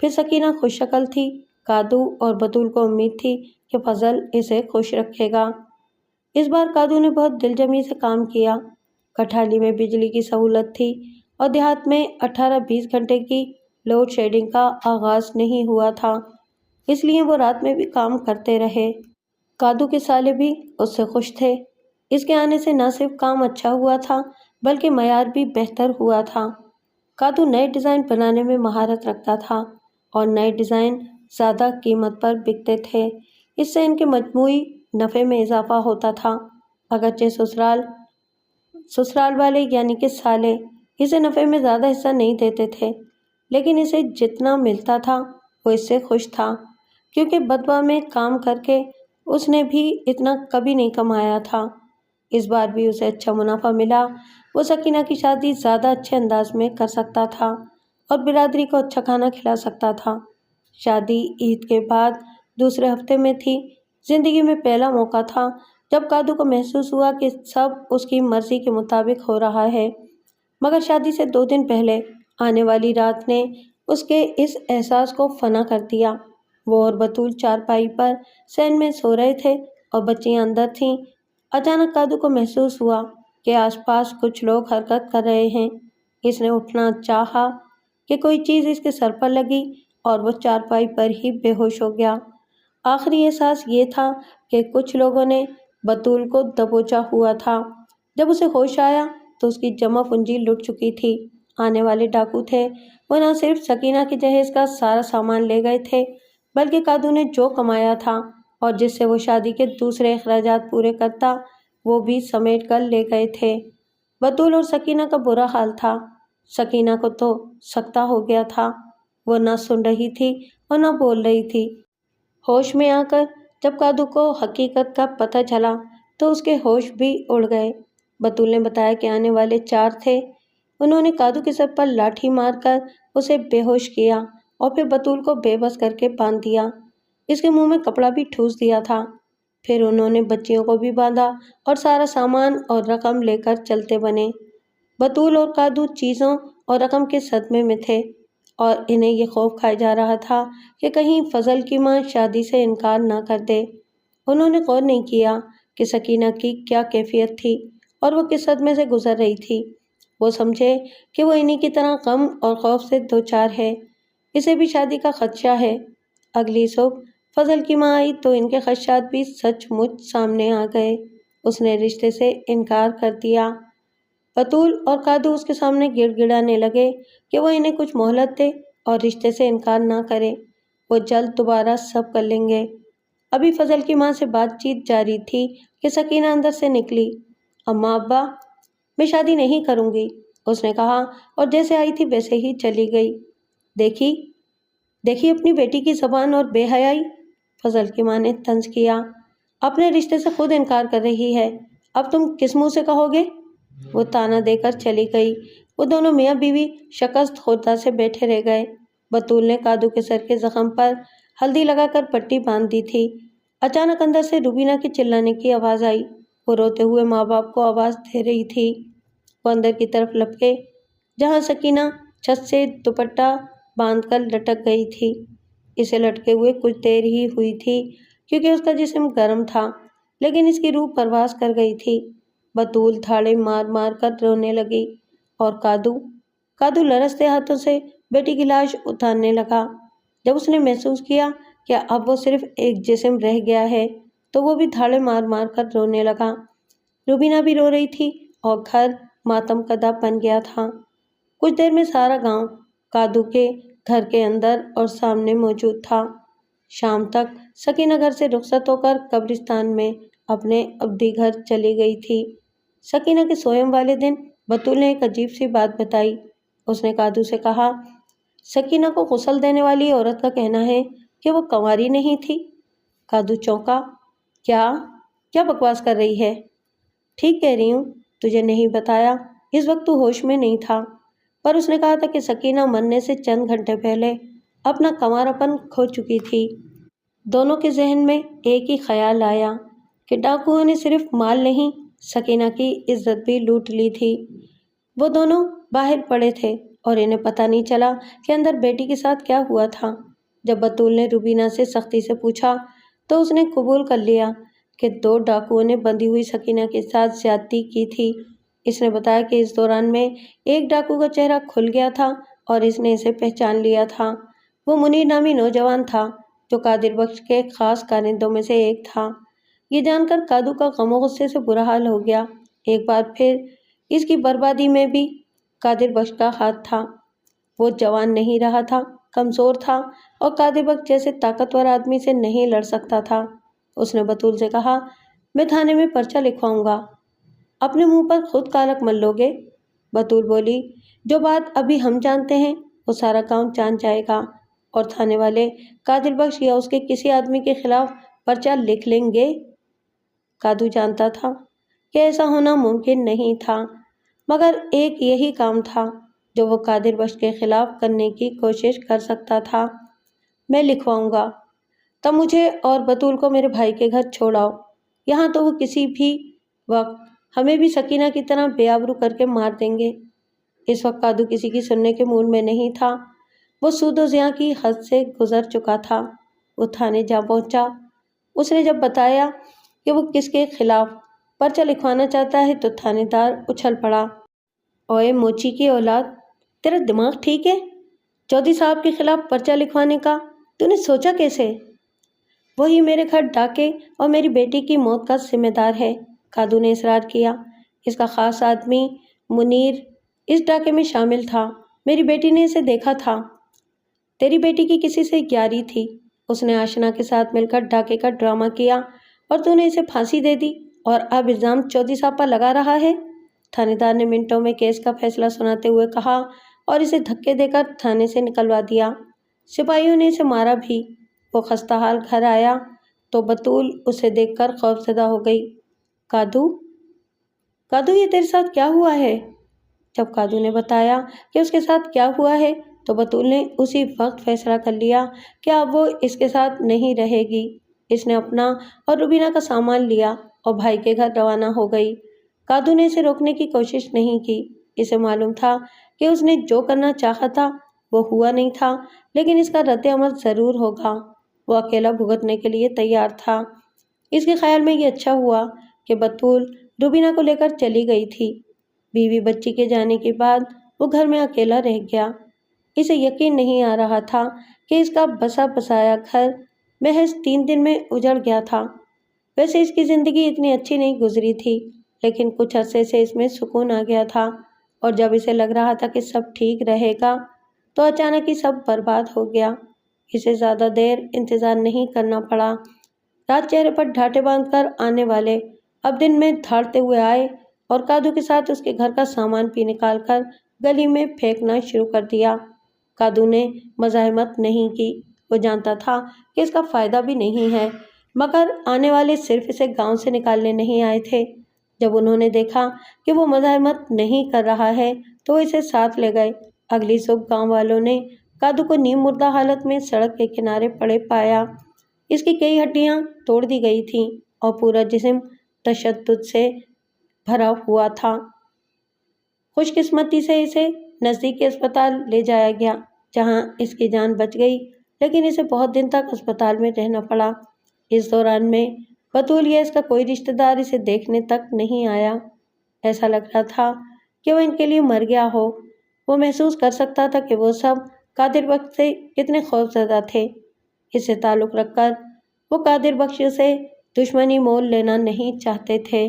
پھر سکینہ خوش شکل تھی۔ کادو اور بطول کو امید تھی کہ فضل اسے خوش رکھے گا۔ اس بار کادو نے بہت دلجمی سے کام کیا۔ کٹھالی میں بجلی کی سہولت تھی اور دیہات میں 18-20 گھنٹے کی لوڈ شیڈنگ کا آغاز نہیں ہوا تھا، اس لیے وہ رات میں بھی کام کرتے رہے۔ کادو کے سالے بھی اس سے خوش تھے۔ اس کے آنے سے نہ صرف کام اچھا ہوا تھا بلکہ معیار بھی بہتر ہوا تھا۔ کادو نئے ڈیزائن بنانے میں مہارت رکھتا تھا اور نئے ڈیزائن زیادہ قیمت پر بکتے تھے۔ اس سے ان کے مجموعی نفع میں اضافہ ہوتا تھا۔ اگرچہ سسرال والے یعنی کہ سالے اسے نفع میں زیادہ حصہ نہیں دیتے تھے، لیکن اسے جتنا ملتا تھا وہ اس سے خوش تھا، کیونکہ بدوا میں کام کر کے اس نے بھی اتنا کبھی نہیں کمایا تھا۔ اس بار بھی اسے اچھا منافع ملا۔ وہ سکینہ کی شادی زیادہ اچھے انداز میں کر سکتا تھا اور برادری کو اچھا کھانا کھلا سکتا تھا۔ شادی عید کے بعد دوسرے ہفتے میں تھی۔ زندگی میں پہلا موقع تھا جب کادو کو محسوس ہوا کہ سب اس کی مرضی کے مطابق ہو رہا ہے، مگر شادی سے 2 دن پہلے آنے والی رات نے اس کے اس احساس کو فنا کر دیا۔ وہ اور بطول چارپائی پر صحن میں سو رہے تھے اور بچیاں اندر تھیں۔ اچانک کادو کو محسوس ہوا کہ آس پاس کچھ لوگ حرکت کر رہے ہیں۔ اس نے اٹھنا چاہا کہ کوئی چیز اس کے سر پر لگی اور وہ چارپائی پر ہی بے ہوش ہو گیا۔ آخری احساس یہ تھا کہ کچھ لوگوں نے بطول کو دبوچا ہوا تھا۔ جب اسے ہوش آیا تو اس کی جمع پونجی لٹ چکی تھی۔ آنے والے ڈاکو تھے۔ وہ نہ صرف سکینہ کے جہیز کا سارا سامان لے گئے تھے بلکہ کادو نے جو کمایا تھا اور جس سے وہ شادی کے دوسرے اخراجات پورے کرتا وہ بھی سمیٹ کر لے گئے تھے۔ بطول اور سکینہ کا برا حال تھا۔ سکینہ کو تو سکتہ ہو گیا تھا۔ وہ نہ سن رہی تھی اور نہ بول رہی تھی۔ ہوش میں آ کر جب کادو کو حقیقت کا پتہ چلا تو اس کے ہوش بھی اڑ گئے۔ بطول نے بتایا کہ آنے والے 4 تھے۔ انہوں نے کادو کے سر پر لاٹھی مار کر اسے بے ہوش کیا اور پھر بطول کو بے بس کر کے باندھ دیا۔ اس کے منہ میں کپڑا بھی ٹھوس دیا تھا۔ پھر انہوں نے بچیوں کو بھی باندھا اور سارا سامان اور رقم لے کر چلتے بنے۔ بطول اور کادو چیزوں اور رقم کے صدمے میں تھے اور انہیں یہ خوف کھائے جا رہا تھا کہ کہیں فضل کی ماں شادی سے انکار نہ کر دے۔ انہوں نے غور نہیں کیا کہ سکینہ کی کیا کیفیت تھی اور وہ کس صدمے سے گزر رہی تھی۔ وہ سمجھے کہ وہ انہی کی طرح غم اور خوف سے دوچار ہے۔ اسے بھی شادی کا خدشہ ہے۔ اگلی صبح فضل کی ماں آئی تو ان کے خدشات بھی سچ مچ سامنے آ گئے۔ اس نے رشتے سے انکار کر دیا۔ بطول اور کادو اس کے سامنے گڑ گڑانے لگے کہ وہ انہیں کچھ مہلت دے اور رشتے سے انکار نہ کرے۔ وہ جلد دوبارہ سب کر لیں گے۔ ابھی فضل کی ماں سے بات چیت جاری تھی کہ سکینہ اندر سے نکلی۔ اماں ابا، میں شادی نہیں کروں گی، اس نے کہا اور جیسے آئی تھی ویسے ہی چلی گئی۔ دیکھی اپنی بیٹی کی زبان اور بے حیائی، فضل کی ماں نے طنز کیا۔ اپنے رشتے سے خود انکار کر رہی ہے، اب تم کس منہ سے کہو گے؟ وہ طعنہ دے کر چلی گئی۔ وہ دونوں میاں بیوی شکست خوردہ سے بیٹھے رہ گئے۔ بطول نے کادو کے سر کے زخم پر ہلدی لگا کر پٹی باندھ دی تھی۔ اچانک اندر سے روبینہ کے چلانے کی آواز آئی۔ وہ روتے ہوئے ماں باپ کو آواز دے رہی تھی۔ وہ اندر کی طرف لپکے جہاں سکینہ چھت سے دوپٹہ باندھ کر لٹک گئی تھی۔ اسے لٹکے ہوئے کچھ دیر ہی ہوئی تھی کیونکہ اس کا جسم گرم تھا، لیکن اس کی روح پرواز کر گئی تھی۔ بطول دھاڑے مار مار کر رونے لگی اور کادو لرزتے ہاتھوں سے بیٹی کی لاش اتارنے لگا۔ جب اس نے محسوس کیا کہ اب وہ صرف ایک جسم رہ گیا ہے تو وہ بھی دھاڑے مار مار کر رونے لگا۔ روبینہ بھی رو رہی تھی اور گھر ماتم کدہ بن گیا تھا۔ کچھ دیر میں سارا گاؤں کادو کے گھر کے اندر اور سامنے موجود تھا۔ شام تک سکینہ گھر سے رخصت ہو کر قبرستان میں اپنے ابدی گھر چلی گئی تھی۔ سکینہ کے سوئم والے دن بطول نے ایک عجیب سی بات بتائی۔ اس نے کادو سے کہا، سکینہ کو غسل دینے والی عورت کا کہنا ہے کہ وہ کنواری نہیں تھی۔ کادو چونکا۔ کیا بکواس کر رہی ہے؟ ٹھیک کہہ رہی ہوں، تجھے نہیں بتایا، اس وقت تو ہوش میں نہیں تھا، پر اس نے کہا تھا کہ سکینہ مرنے سے چند گھنٹے پہلے اپنا کنوارا پن کھو چکی تھی۔ دونوں کے ذہن میں ایک ہی خیال آیا کہ ڈاکوؤں نے صرف مال نہیں، سکینہ کی عزت بھی لوٹ لی تھی۔ وہ دونوں باہر پڑے تھے اور انہیں پتہ نہیں چلا کہ اندر بیٹی کے ساتھ کیا ہوا تھا۔ جب بطول نے روبینہ سے سختی سے پوچھا تو اس نے قبول کر لیا کہ 2 ڈاکوؤں نے بندھی ہوئی سکینہ کے ساتھ زیادتی کی تھی۔ اس نے بتایا کہ اس دوران میں ایک ڈاکو کا چہرہ کھل گیا تھا اور اس نے اسے پہچان لیا تھا۔ وہ منیر نامی نوجوان تھا جو قادر بخش کے خاص کارندوں میں سے ایک تھا۔ یہ جان کر کادو کا غم و غصے سے برا حال ہو گیا۔ ایک بار پھر اس کی بربادی میں بھی قادر بخش کا ہاتھ تھا۔ وہ جوان نہیں رہا تھا، کمزور تھا اور قادر بخش جیسے طاقتور آدمی سے نہیں لڑ سکتا تھا۔ اس نے بطول سے کہا، میں تھانے میں پرچہ لکھواؤں گا، اپنے منہ پر خود کالک مل لو گے؟ بطول بولی، جو بات ابھی ہم جانتے ہیں وہ سارا گاؤں جان جائے گا اور تھانے والے قادر بخش یا اس کے کسی آدمی کے خلاف پرچہ لکھ لیں گے۔ کادو جانتا تھا کہ ایسا ہونا ممکن نہیں تھا، مگر ایک یہی کام تھا جو وہ قادر بخش کے خلاف کرنے کی کوشش کر سکتا تھا۔ میں لکھواؤں گا، تب مجھے اور بطول کو میرے بھائی کے گھر چھوڑ آؤ، یہاں تو وہ کسی بھی وقت ہمیں بھی سکینہ کی طرح بے آبرو کر کے مار دیں گے۔ اس وقت کادو کسی کی سننے کے موڈ میں نہیں تھا۔ وہ سود و زیاں کی حد سے گزر چکا تھا۔ وہ تھانے جا پہنچا۔ اس نے جب بتایا کہ وہ کس کے خلاف پرچہ لکھوانا چاہتا ہے تو تھانے دار اچھل پڑا۔ اوئے موچی کی اولاد، تیرا دماغ ٹھیک ہے؟ چودھری صاحب کے خلاف پرچہ لکھوانے کا تو نے سوچا کیسے؟ وہی میرے گھر ڈاکے اور میری بیٹی کی موت کا ذمہ دار ہے، کادو نے اصرار کیا۔ اس کا خاص آدمی منیر اس ڈاکے میں شامل تھا، میری بیٹی نے اسے دیکھا تھا۔ تیری بیٹی کی کسی سے یاری تھی، اس نے آشنا کے ساتھ مل کر ڈاکے کا ڈرامہ کیا اور تو نے اسے پھانسی دے دی اور اب الزام چودھری صاحب پر لگا رہا ہے۔ تھانے دار نے منٹوں میں کیس کا فیصلہ سناتے ہوئے کہا اور اسے دھکے دے کر تھانے سے نکلوا دیا۔ سپاہیوں نے اسے مارا بھی۔ وہ خستہ حال گھر آیا تو بطول اسے دیکھ کر خوفزدہ ہو گئی۔ کادو، کادو یہ تیرے ساتھ کیا ہوا ہے؟ جب کادو نے بتایا کہ اس کے ساتھ کیا ہوا ہے تو بطول نے اسی وقت فیصلہ کر لیا کہ اب وہ اس کے ساتھ نہیں رہے گی۔ اس نے اپنا اور روبینہ کا سامان لیا اور بھائی کے گھر روانہ ہو گئی۔ کادو نے اسے روکنے کی کوشش نہیں کی۔ اسے معلوم تھا کہ اس نے جو کرنا چاہا تھا وہ ہوا نہیں تھا، لیکن اس کا رد عمل ضرور ہوگا۔ وہ اکیلا بھگتنے کے لیے تیار تھا۔ اس کے خیال میں یہ اچھا ہوا کہ بطول روبینہ کو لے کر چلی گئی تھی۔ بیوی بچی کے جانے کے بعد وہ گھر میں اکیلا رہ گیا۔ اسے یقین نہیں آ رہا تھا کہ اس کا بسا بسایا گھر محض 3 دن میں اجڑ گیا تھا۔ ویسے اس کی زندگی اتنی اچھی نہیں گزری تھی، لیکن کچھ عرصے سے اس میں سکون آ گیا تھا، اور جب اسے لگ رہا تھا کہ سب ٹھیک رہے گا تو اچانک ہی سب برباد ہو گیا۔ اسے زیادہ دیر انتظار نہیں کرنا پڑا۔ رات چہرے پر ڈھاٹے باندھ کر آنے والے اب دن میں دھاڑتے ہوئے آئے اور کادو کے ساتھ اس کے گھر کا سامان بھی نکال کر گلی میں پھینکنا شروع کر دیا۔ کادو نے مزاحمت نہیں کی، وہ جانتا تھا کہ اس کا فائدہ بھی نہیں ہے، مگر آنے والے صرف اسے گاؤں سے نکالنے نہیں آئے تھے۔ جب انہوں نے دیکھا کہ وہ مزاحمت نہیں کر رہا ہے تو وہ اسے ساتھ لے گئے۔ اگلی صبح گاؤں والوں نے کادو کو نیم مردہ حالت میں سڑک کے کنارے پڑے پایا۔ اس کی کئی ہڈیاں توڑ دی گئی تھیں اور پورا جسم تشدد سے بھرا ہوا تھا۔ خوش قسمتی سے اسے نزدیکی اسپتال لے جایا گیا، جہاں اس کی جان بچ گئی، لیکن اسے بہت دن تک اسپتال میں رہنا پڑا۔ اس دوران میں بطول یا اس کا کوئی رشتہ دار اسے دیکھنے تک نہیں آیا۔ ایسا لگ رہا تھا کہ وہ ان کے لیے مر گیا ہو۔ وہ محسوس کر سکتا تھا کہ وہ سب قادر بخش سے کتنے خوفزدہ تھے۔ اس سے تعلق رکھ کر وہ قادر بخش سے دشمنی مول لینا نہیں چاہتے تھے۔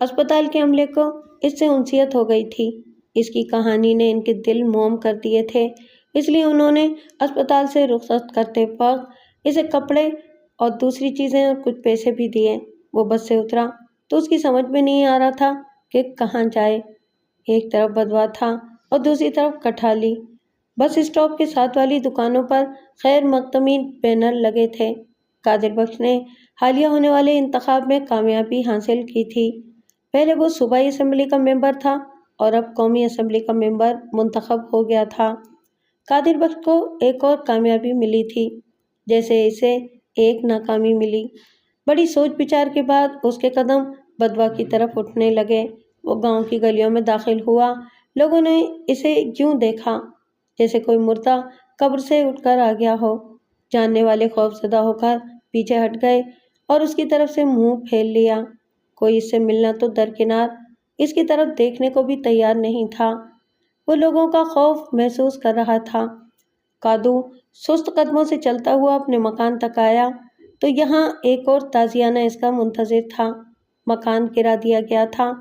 اسپتال کے عملے کو اس سے انسیت ہو گئی تھی۔ اس کی کہانی نے ان کے دل موم کر دیے تھے، اس لیے انہوں نے اسپتال سے رخصت کرتے وقت اسے کپڑے اور دوسری چیزیں اور کچھ پیسے بھی دیے۔ وہ بس سے اترا تو اس کی سمجھ میں نہیں آ رہا تھا کہ کہاں جائے۔ ایک طرف بدوا تھا اور دوسری طرف کٹھالی۔ بس اسٹاپ کے ساتھ والی دکانوں پر خیر مقدمی بینر لگے تھے۔ قادر بخش نے حالیہ ہونے والے انتخاب میں کامیابی حاصل کی تھی۔ پہلے وہ صوبائی اسمبلی کا ممبر تھا اور اب قومی اسمبلی کا ممبر منتخب ہو گیا تھا۔ قادر بخش کو ایک اور کامیابی ملی تھی، جیسے اسے ایک ناکامی ملی۔ بڑی سوچ بچار کے بعد اس کے قدم بدوا کی طرف اٹھنے لگے۔ وہ گاؤں کی گلیوں میں داخل ہوا، لوگوں نے اسے یوں دیکھا جیسے کوئی مردہ قبر سے اٹھ کر آ گیا ہو۔ جاننے والے خوفزدہ ہو کر پیچھے ہٹ گئے اور اس کی طرف سے منہ پھیر لیا۔ کوئی اس سے ملنا تو درکنار اس کی طرف دیکھنے کو بھی تیار نہیں تھا۔ وہ لوگوں کا خوف محسوس کر رہا تھا۔ کادو سست قدموں سے چلتا ہوا اپنے مکان تک آیا تو یہاں ایک اور تازیانہ اس کا منتظر تھا۔ مکان کرا دیا گیا تھا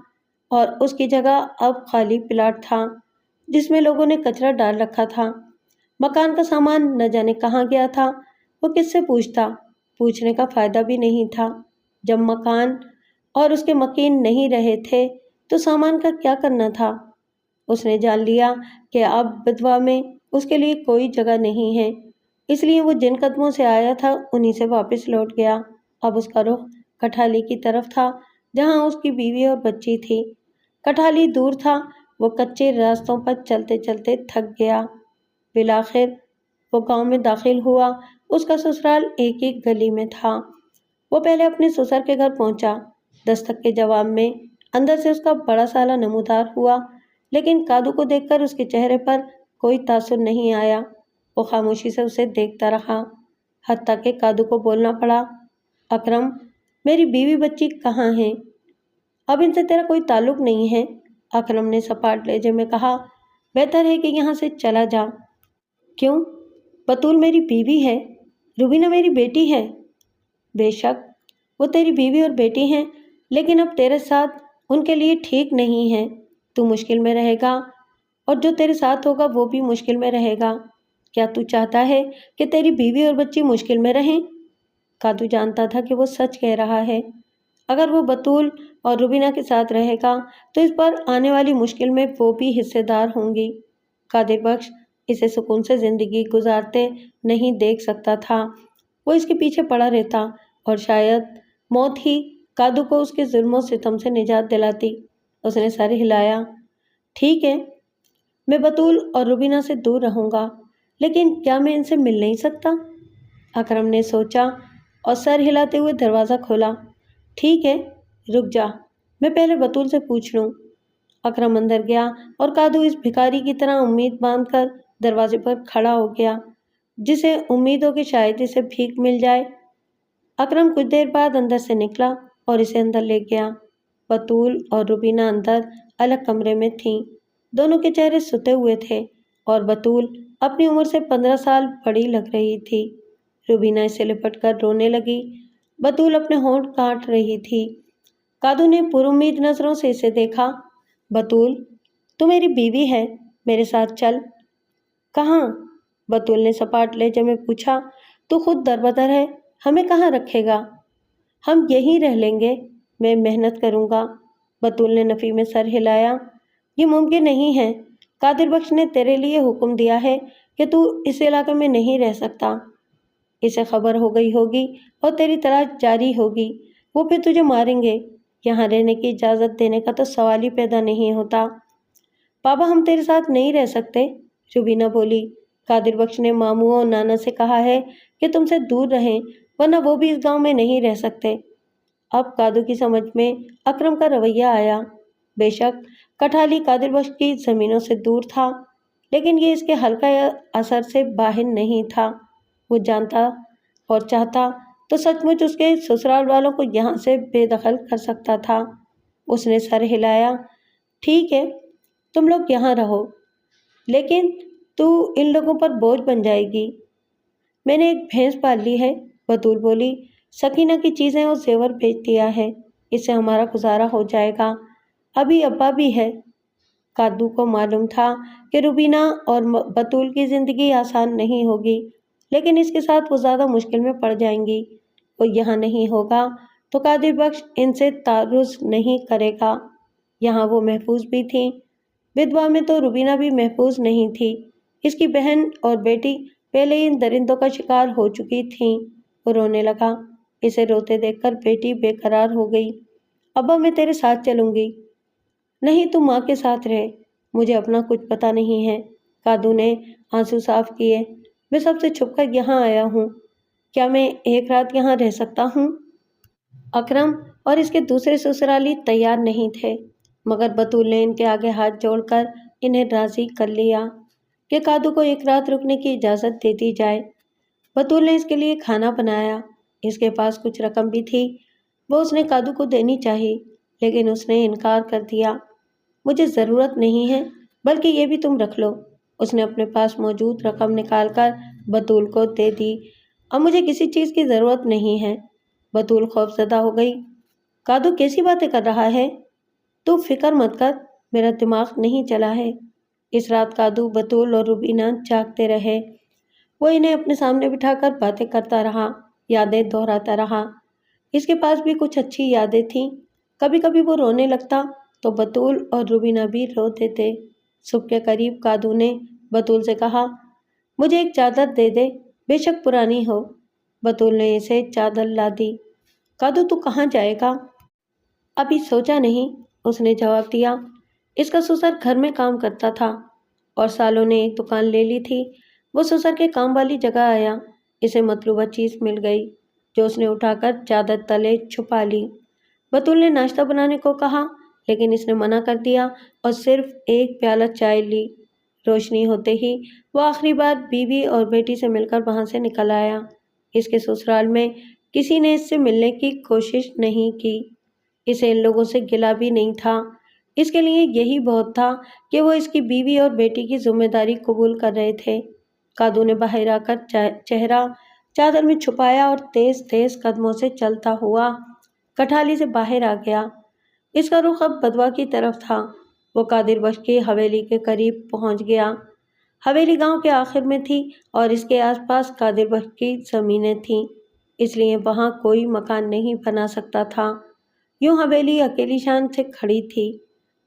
اور اس کی جگہ اب خالی پلاٹ تھا جس میں لوگوں نے کچرا ڈال رکھا تھا۔ مکان کا سامان نہ جانے کہاں گیا تھا۔ وہ کس سے پوچھتا؟ پوچھنے کا فائدہ بھی نہیں تھا۔ جب مکان اور اس کے مکین نہیں رہے تھے تو سامان کا کیا کرنا تھا؟ اس نے جان لیا کہ اب بدوا میں اس کے لیے کوئی جگہ نہیں ہے، اس لیے وہ جن قدموں سے آیا تھا انہی سے واپس لوٹ گیا۔ اب اس کا رخ کٹھالی کی طرف تھا جہاں اس کی بیوی اور بچی تھی۔ کٹھالی دور تھا، وہ کچے راستوں پر چلتے چلتے تھک گیا۔ بالآخر وہ گاؤں میں داخل ہوا۔ اس کا سسرال ایک ہی گلی میں تھا۔ وہ پہلے اپنے سسر کے گھر پہنچا۔ دستک کے جواب میں اندر سے اس کا بڑا سالہ نمودار ہوا، لیکن کادو کو دیکھ کر اس کے چہرے پر کوئی تاثر نہیں آیا۔ وہ خاموشی سے اسے دیکھتا رہا، حتیٰ کہ کادو کو بولنا پڑا، اکرم، میری بیوی بچی کہاں ہیں؟ اب ان سے تیرا کوئی تعلق نہیں ہے؟ اکرم نے سپاٹ لہجے میں کہا، بہتر ہے کہ یہاں سے چلا جا۔ کیوں؟ بطول میری بیوی ہے، روبینہ میری بیٹی ہے۔ بے شک وہ تیری بیوی اور بیٹی ہیں، لیکن اب تیرے ساتھ ان کے لیے ٹھیک نہیں ہے۔ تو مشکل میں رہے گا اور جو تیرے ساتھ ہوگا وہ بھی مشکل میں رہے گا۔ کیا تو چاہتا ہے کہ تیری بیوی اور بچی مشکل میں رہیں؟ کادو جانتا تھا کہ وہ سچ کہہ رہا ہے۔ اگر وہ بطول اور روبینہ کے ساتھ رہے گا تو اس پر آنے والی مشکل میں وہ بھی حصے دار ہوں گی۔ قادر بخش اسے سکون سے زندگی گزارتے نہیں دیکھ سکتا تھا۔ وہ اس کے پیچھے پڑا رہتا اور شاید موت ہی کادو کو اس کے ظلم و ستم سے نجات دلاتی۔ اس نے سر ہلایا، ٹھیک ہے، میں بطول اور روبینہ سے دور رہوں گا، لیکن کیا میں ان سے مل نہیں سکتا؟ اکرم نے سوچا اور سر ہلاتے ہوئے دروازہ کھولا۔ ٹھیک ہے، رک جا، میں پہلے بطول سے پوچھ لوں۔ اکرم اندر گیا اور کادو اس بھکاری کی طرح امید باندھ کر دروازے پر کھڑا ہو گیا، جسے امید ہو کہ شاید اسے بھیک مل جائے۔ اکرم کچھ دیر بعد اندر سے نکلا اور اسے اندر لے گیا۔ بطول اور روبینہ اندر الگ کمرے میں تھیں۔ دونوں کے چہرے ستے ہوئے تھے اور بطول اپنی عمر سے 15 سال بڑی لگ رہی تھی۔ روبینہ اسے لپٹ کر رونے لگی۔ بطول اپنے ہونٹ کاٹ رہی تھی۔ کادو نے پر امید نظروں سے اسے دیکھا۔ بطول، تو میری بیوی ہے، میرے ساتھ چل۔ کہاں؟ بطول نے سپاٹ لہجے میں پوچھا۔ تو خود دربدر ہے، ہمیں کہاں رکھے گا؟ ہم یہیں رہ لیں گے، میں محنت کروں گا۔ بطول نے نفی میں سر ہلایا۔ یہ ممکن نہیں ہے، قادر بخش نے تیرے لیے حکم دیا ہے کہ تو اس علاقے میں نہیں رہ سکتا۔ اسے خبر ہو گئی ہوگی اور تیری تلاش جاری ہوگی، وہ پھر تجھے ماریں گے۔ یہاں رہنے کی اجازت دینے کا تو سوال ہی پیدا نہیں ہوتا۔ بابا، ہم تیرے ساتھ نہیں رہ سکتے، روبینہ بولی۔ قادر بخش نے ماموں اور نانا سے کہا ہے کہ تم سے دور رہیں، ورنہ وہ بھی اس گاؤں میں نہیں رہ سکتے۔ اب کادو کی سمجھ میں اکرم کا رویہ آیا۔ بے شک کٹھالی قادر بخش کی زمینوں سے دور تھا، لیکن یہ اس کے حلقہ اثر سے باہر نہیں تھا۔ وہ جانتا اور چاہتا تو سچ مچ اس کے سسرال والوں کو یہاں سے بے دخل کر سکتا تھا۔ اس نے سر ہلایا، ٹھیک ہے، تم لوگ یہاں رہو، لیکن تو ان لوگوں پر بوجھ بن جائے گی۔ میں نے ایک بھینس پال لی ہے، بطول بولی۔ سکینہ کی چیزیں اور زیور بیچ دیا ہے، اس سے ہمارا گزارا ہو جائے گا۔ ابھی ابا بھی ہے۔ کادو کو معلوم تھا کہ روبینہ اور بطول کی زندگی آسان نہیں ہوگی، لیکن اس کے ساتھ وہ زیادہ مشکل میں پڑ جائیں گی۔ وہ یہاں نہیں ہوگا تو قادر بخش ان سے تعرض نہیں کرے گا۔ یہاں وہ محفوظ بھی تھیں، بدوا میں تو روبینہ بھی محفوظ نہیں تھی۔ اس کی بہن اور بیٹی پہلے ہی ان درندوں کا شکار ہو چکی تھیں۔ وہ رونے لگا۔ اسے روتے دیکھ کر بیٹی بے قرار ہو گئی۔ ابا، میں تیرے ساتھ چلوں گی۔ نہیں، تو ماں کے ساتھ رہ، مجھے اپنا کچھ پتا نہیں ہے۔ کادو نے آنسو صاف کیے۔ میں سب سے چھپ کر یہاں آیا ہوں، کیا میں ایک رات یہاں رہ سکتا ہوں؟ اکرم اور اس کے دوسرے سسرالی تیار نہیں تھے، مگر بطول نے ان کے آگے ہاتھ جوڑ کر انہیں راضی کر لیا کہ کادو کو ایک رات رکنے کی اجازت دے دی جائے۔ بطول نے اس کے لیے کھانا بنایا۔ اس کے پاس کچھ رقم بھی تھی، وہ اس نے کادو کو دینی چاہی، لیکن اس نے انکار کر دیا۔ مجھے ضرورت نہیں ہے، بلکہ یہ بھی تم رکھ لو۔ اس نے اپنے پاس موجود رقم نکال کر بطول کو دے دی۔ اب مجھے کسی چیز کی ضرورت نہیں ہے۔ بطول خوفزدہ ہو گئی۔ کادو کیسی باتیں کر رہا ہے؟ تو فکر مت کر، میرا دماغ نہیں چلا ہے۔ اس رات کادو، بطول اور روبینہ جاگتے رہے۔ وہ انہیں اپنے سامنے بٹھا کر باتیں کرتا رہا، یادیں دہراتا رہا۔ اس کے پاس بھی کچھ اچھی یادیں تھیں۔ کبھی کبھی وہ رونے لگتا تو بطول اور روبینہ بھی رو دیتے۔ صبح کے قریب کادو نے بطول سے کہا، مجھے ایک چادر دے دے، بے شک پرانی ہو۔ بطول نے اسے چادر لا دی۔ کادو تو کہاں جائے گا؟ ابھی سوچا نہیں، اس نے جواب دیا۔ اس کا سسر گھر میں کام کرتا تھا اور سالوں نے ایک دکان لے لی تھی۔ وہ سسر کے کام والی جگہ آیا، اسے مطلوبہ چیز مل گئی جو اس نے اٹھا کر چادر تلے چھپا لی۔ بطول نے ناشتہ بنانے کو کہا، لیکن اس نے منع کر دیا اور صرف ایک پیالہ چائے لی۔ روشنی ہوتے ہی وہ آخری بار بیوی اور بیٹی سے مل کر وہاں سے نکل آیا۔ اس کے سسرال میں کسی نے اس سے ملنے کی کوشش نہیں کی۔ اسے ان لوگوں سے گلہ بھی نہیں تھا۔ اس کے لیے یہی بہت تھا کہ وہ اس کی بیوی اور بیٹی کی ذمہ داری قبول کر رہے تھے۔ کادو نے باہر آ کر چہرہ چادر میں چھپایا اور تیز تیز قدموں سے چلتا ہوا کٹھالی سے باہر آ گیا۔ اس کا رخ اب بدوا کی طرف تھا۔ وہ قادر بخش کی حویلی کے قریب پہنچ گیا۔ حویلی گاؤں کے آخر میں تھی اور اس کے آس پاس قادر بخش کی زمینیں تھیں، اس لیے وہاں کوئی مکان نہیں بنا سکتا تھا۔ یوں حویلی اکیلی شان سے کھڑی تھی۔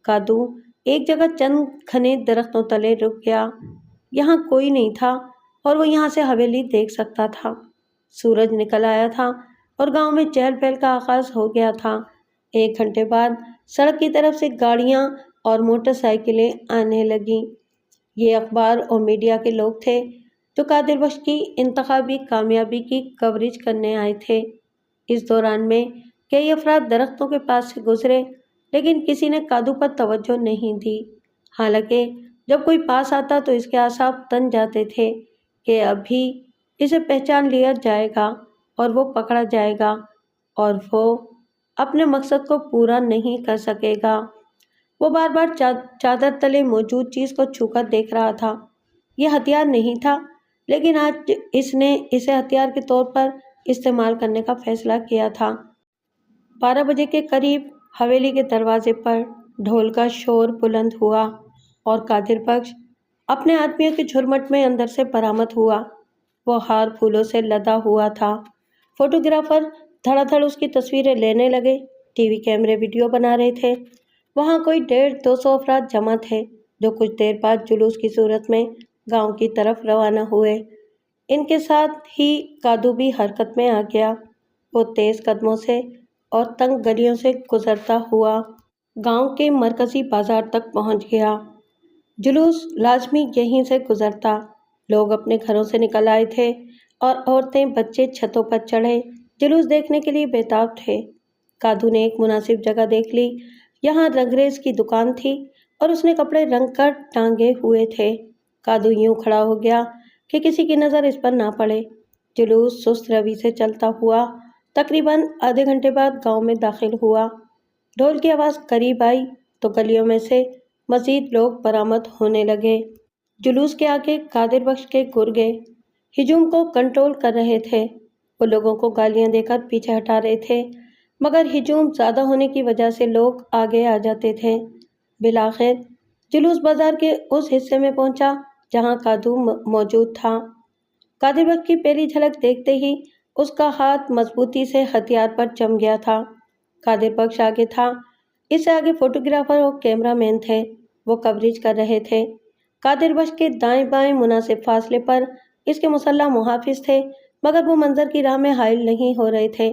کادو ایک جگہ چند گھنے درختوں تلے رک گیا۔ یہاں کوئی نہیں تھا اور وہ یہاں سے حویلی دیکھ سکتا تھا۔ سورج نکل آیا تھا اور گاؤں میں چہل پہل کا آغاز ہو گیا تھا۔ 1 گھنٹے بعد سڑک کی طرف سے گاڑیاں اور موٹر سائیکلیں آنے لگیں۔ یہ اخبار اور میڈیا کے لوگ تھے جو قادر بخش کی انتخابی کامیابی کی کوریج کرنے آئے تھے۔ اس دوران میں کئی افراد درختوں کے پاس سے گزرے، لیکن کسی نے کادو پر توجہ نہیں دی۔ حالانکہ جب کوئی پاس آتا تو اس کے اعصاب تن جاتے تھے کہ ابھی اسے پہچان لیا جائے گا اور وہ پکڑا جائے گا اور وہ اپنے مقصد کو پورا نہیں کر سکے گا۔ وہ بار بار چادر تلے موجود چیز کو چھو کر دیکھ رہا تھا۔ یہ ہتھیار نہیں تھا، لیکن آج اس نے اسے ہتھیار کے طور پر استعمال کرنے کا فیصلہ کیا تھا۔ 12 بجے کے قریب حویلی کے دروازے پر ڈھول کا شور بلند ہوا اور قادر بخش اپنے آدمیوں کے جھرمٹ میں اندر سے برآمد ہوا۔ وہ ہار پھولوں سے لدا ہوا تھا۔ فوٹوگرافر دھڑا دھڑ اس کی تصویریں لینے لگے۔ ٹی وی کیمرے ویڈیو بنا رہے تھے۔ وہاں کوئی 150-200 افراد جمع تھے جو کچھ دیر بعد جلوس کی صورت میں گاؤں کی طرف روانہ ہوئے۔ ان کے ساتھ ہی کادو بھی حرکت میں آ گیا۔ وہ تیز قدموں سے اور تنگ گلیوں سے گزرتا ہوا گاؤں کے مرکزی بازار تک پہنچ گیا۔ جلوس لازمی یہیں سے گزرتا۔ لوگ اپنے گھروں سے نکل آئے تھے اور عورتیں بچے چھتوں پر چڑھے جلوس دیکھنے کے لیے بےتاب تھے۔ کادو نے ایک مناسب جگہ دیکھ لی۔ یہاں رنگریز کی دکان تھی اور اس نے کپڑے رنگ کر ٹانگے ہوئے تھے۔ کادو یوں کھڑا ہو گیا کہ کسی کی نظر اس پر نہ پڑے۔ جلوس سست روی سے چلتا ہوا تقریباً آدھے گھنٹے بعد گاؤں میں داخل ہوا۔ ڈھول کی آواز قریب آئی تو گلیوں میں سے مزید لوگ برآمد ہونے لگے۔ جلوس کے آگے قادر بخش کے گرگے ہجوم کو کنٹرول کر رہے تھے۔ وہ لوگوں کو گالیاں دے کر پیچھے ہٹا رہے تھے، مگر ہجوم زیادہ ہونے کی وجہ سے لوگ آگے آ جاتے تھے۔ بالآخر جلوس بازار کے اس حصے میں پہنچا جہاں کادو موجود تھا۔ قادر بخش کی پہلی جھلک دیکھتے ہی اس کا ہاتھ مضبوطی سے ہتھیار پر جم گیا تھا۔ قادر بخش آگے تھا۔ اس سے آگے فوٹوگرافر اور کیمرہ مین تھے، وہ کوریج کر رہے تھے۔ قادر بخش کے دائیں بائیں مناسب فاصلے پر اس کے مسلح محافظ تھے، مگر وہ منظر کی راہ میں حائل نہیں ہو رہے تھے۔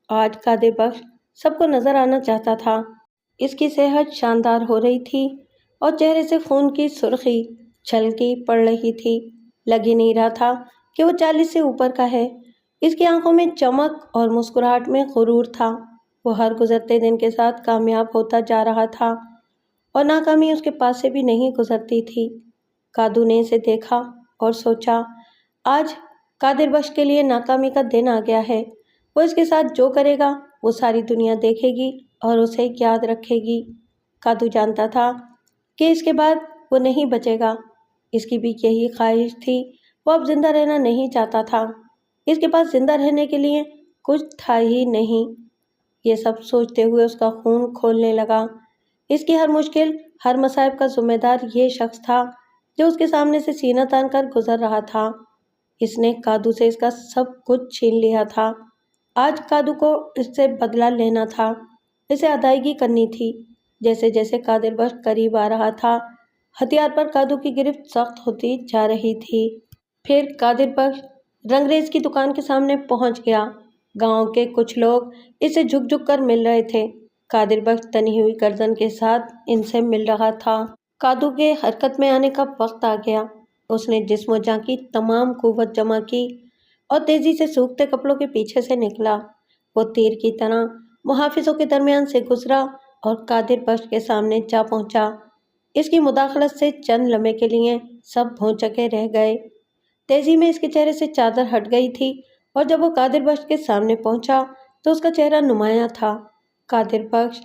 آج قادر بخش سب کو نظر آنا چاہتا تھا۔ اس کی صحت شاندار ہو رہی تھی اور چہرے سے خون کی سرخی چھلکی پڑ رہی تھی۔ لگ ہی نہیں رہا تھا کہ وہ 40 سے اوپر کا ہے۔ اس کی آنکھوں میں چمک اور مسکراہٹ میں غرور تھا۔ وہ ہر گزرتے دن کے ساتھ کامیاب ہوتا جا رہا تھا۔ اور ناکامی اس کے پاس سے بھی نہیں گزرتی تھی۔ کادو نے اسے دیکھا اور سوچا، آج قادر بخش کے لیے ناکامی کا دن آ گیا ہے۔ وہ اس کے ساتھ جو کرے گا وہ ساری دنیا دیکھے گی اور اسے یاد رکھے گی۔ کادو جانتا تھا کہ اس کے بعد وہ نہیں بچے گا۔ اس کی بھی یہی خواہش تھی، وہ اب زندہ رہنا نہیں چاہتا تھا۔ اس کے پاس زندہ رہنے کے لیے کچھ تھا ہی نہیں۔ یہ سب سوچتے ہوئے اس کا خون کھولنے لگا۔ اس کی ہر مشکل، ہر مصائب کا ذمہ دار یہ شخص تھا جو اس کے سامنے سے سینہ تان کر گزر رہا تھا۔ اس نے کادو سے اس کا سب کچھ چھین لیا تھا۔ آج کادو کو اس سے بدلہ لینا تھا، اسے ادائیگی کرنی تھی۔ جیسے جیسے قادر بخش قریب آ رہا تھا، ہتھیار پر کادو کی گرفت سخت ہوتی جا رہی تھی۔ پھر قادر بخش رنگریز کی دکان کے سامنے پہنچ گیا۔ گاؤں کے کچھ لوگ اسے جھک جھک کر مل رہے تھے۔ قادر بخش تنی ہوئی گردن کے ساتھ ان سے مل رہا تھا۔ کادو کے حرکت میں آنے کا وقت آ گیا۔ اس نے جسم و جاں کی تمام قوت جمع کی اور تیزی سے سوکھتے کپڑوں کے پیچھے سے نکلا۔ وہ تیر کی طرح محافظوں کے درمیان سے گزرا اور قادر بخش کے سامنے جا پہنچا۔ اس کی مداخلت سے چند لمحے کے لیے سب بھونچکے رہ گئے۔ تیزی میں اس کے چہرے سے چادر ہٹ گئی تھی اور جب وہ قادر بخش کے سامنے پہنچا تو اس کا چہرہ نمایاں تھا۔ قادر بخش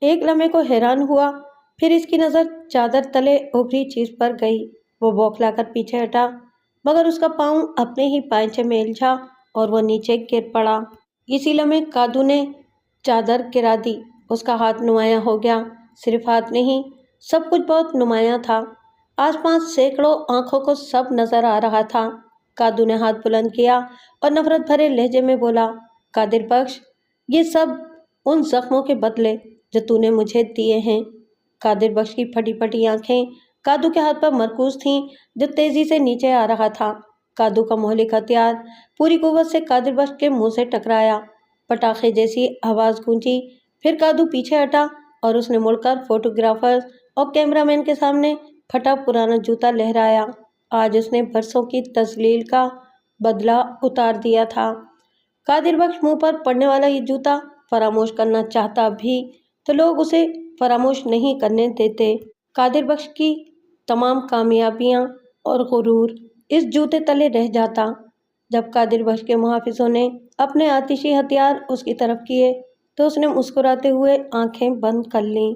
ایک لمحے کو حیران ہوا، پھر اس کی نظر چادر تلے ابھری چیز پر گئی۔ وہ بوکھلا کر پیچھے ہٹا، مگر اس کا پاؤں اپنے ہی پائنچے میں الجھا اور وہ نیچے گر پڑا۔ اسی لمحے کادو نے چادر گرا دی۔ اس کا ہاتھ نمایاں ہو گیا۔ صرف ہاتھ نہیں، سب کچھ بہت نمایاں تھا۔ آس پاس سینکڑوں آنکھوں کو سب نظر آ رہا تھا۔ کادو نے ہاتھ بلند کیا اور نفرت بھرے لہجے میں بولا، قادر بخش، یہ سب ان زخموں کے بدلے جو تو نے مجھے دیے ہیں۔ قادر بخش کی پھٹی پھٹی آنکھیں کادو کے ہاتھ پر مرکوز تھیں جو تیزی سے نیچے آ رہا تھا۔ کادو کا مہلک ہتھیار پوری قوت سے قادر بخش کے منہ سے ٹکرایا۔ پٹاخے جیسی آواز گونجی، پھر کادو پیچھے ہٹا اور اس نے مڑ کر فوٹوگرافرز اور کیمرہ مین کے سامنے پھٹا پرانا جوتا لہرایا۔ آج اس نے برسوں کی تذلیل کا بدلہ اتار دیا تھا۔ قادر بخش منہ پر پڑنے والا یہ جوتا فراموش کرنا چاہتا بھی تو لوگ اسے فراموش نہیں کرنے دیتے۔ قادر بخش کی تمام کامیابیاں اور غرور اس جوتے تلے رہ جاتا۔ جب قادر بخش کے محافظوں نے اپنے آتشی ہتھیار اس کی طرف کیے تو اس نے مسکراتے ہوئے آنکھیں بند کر لیں۔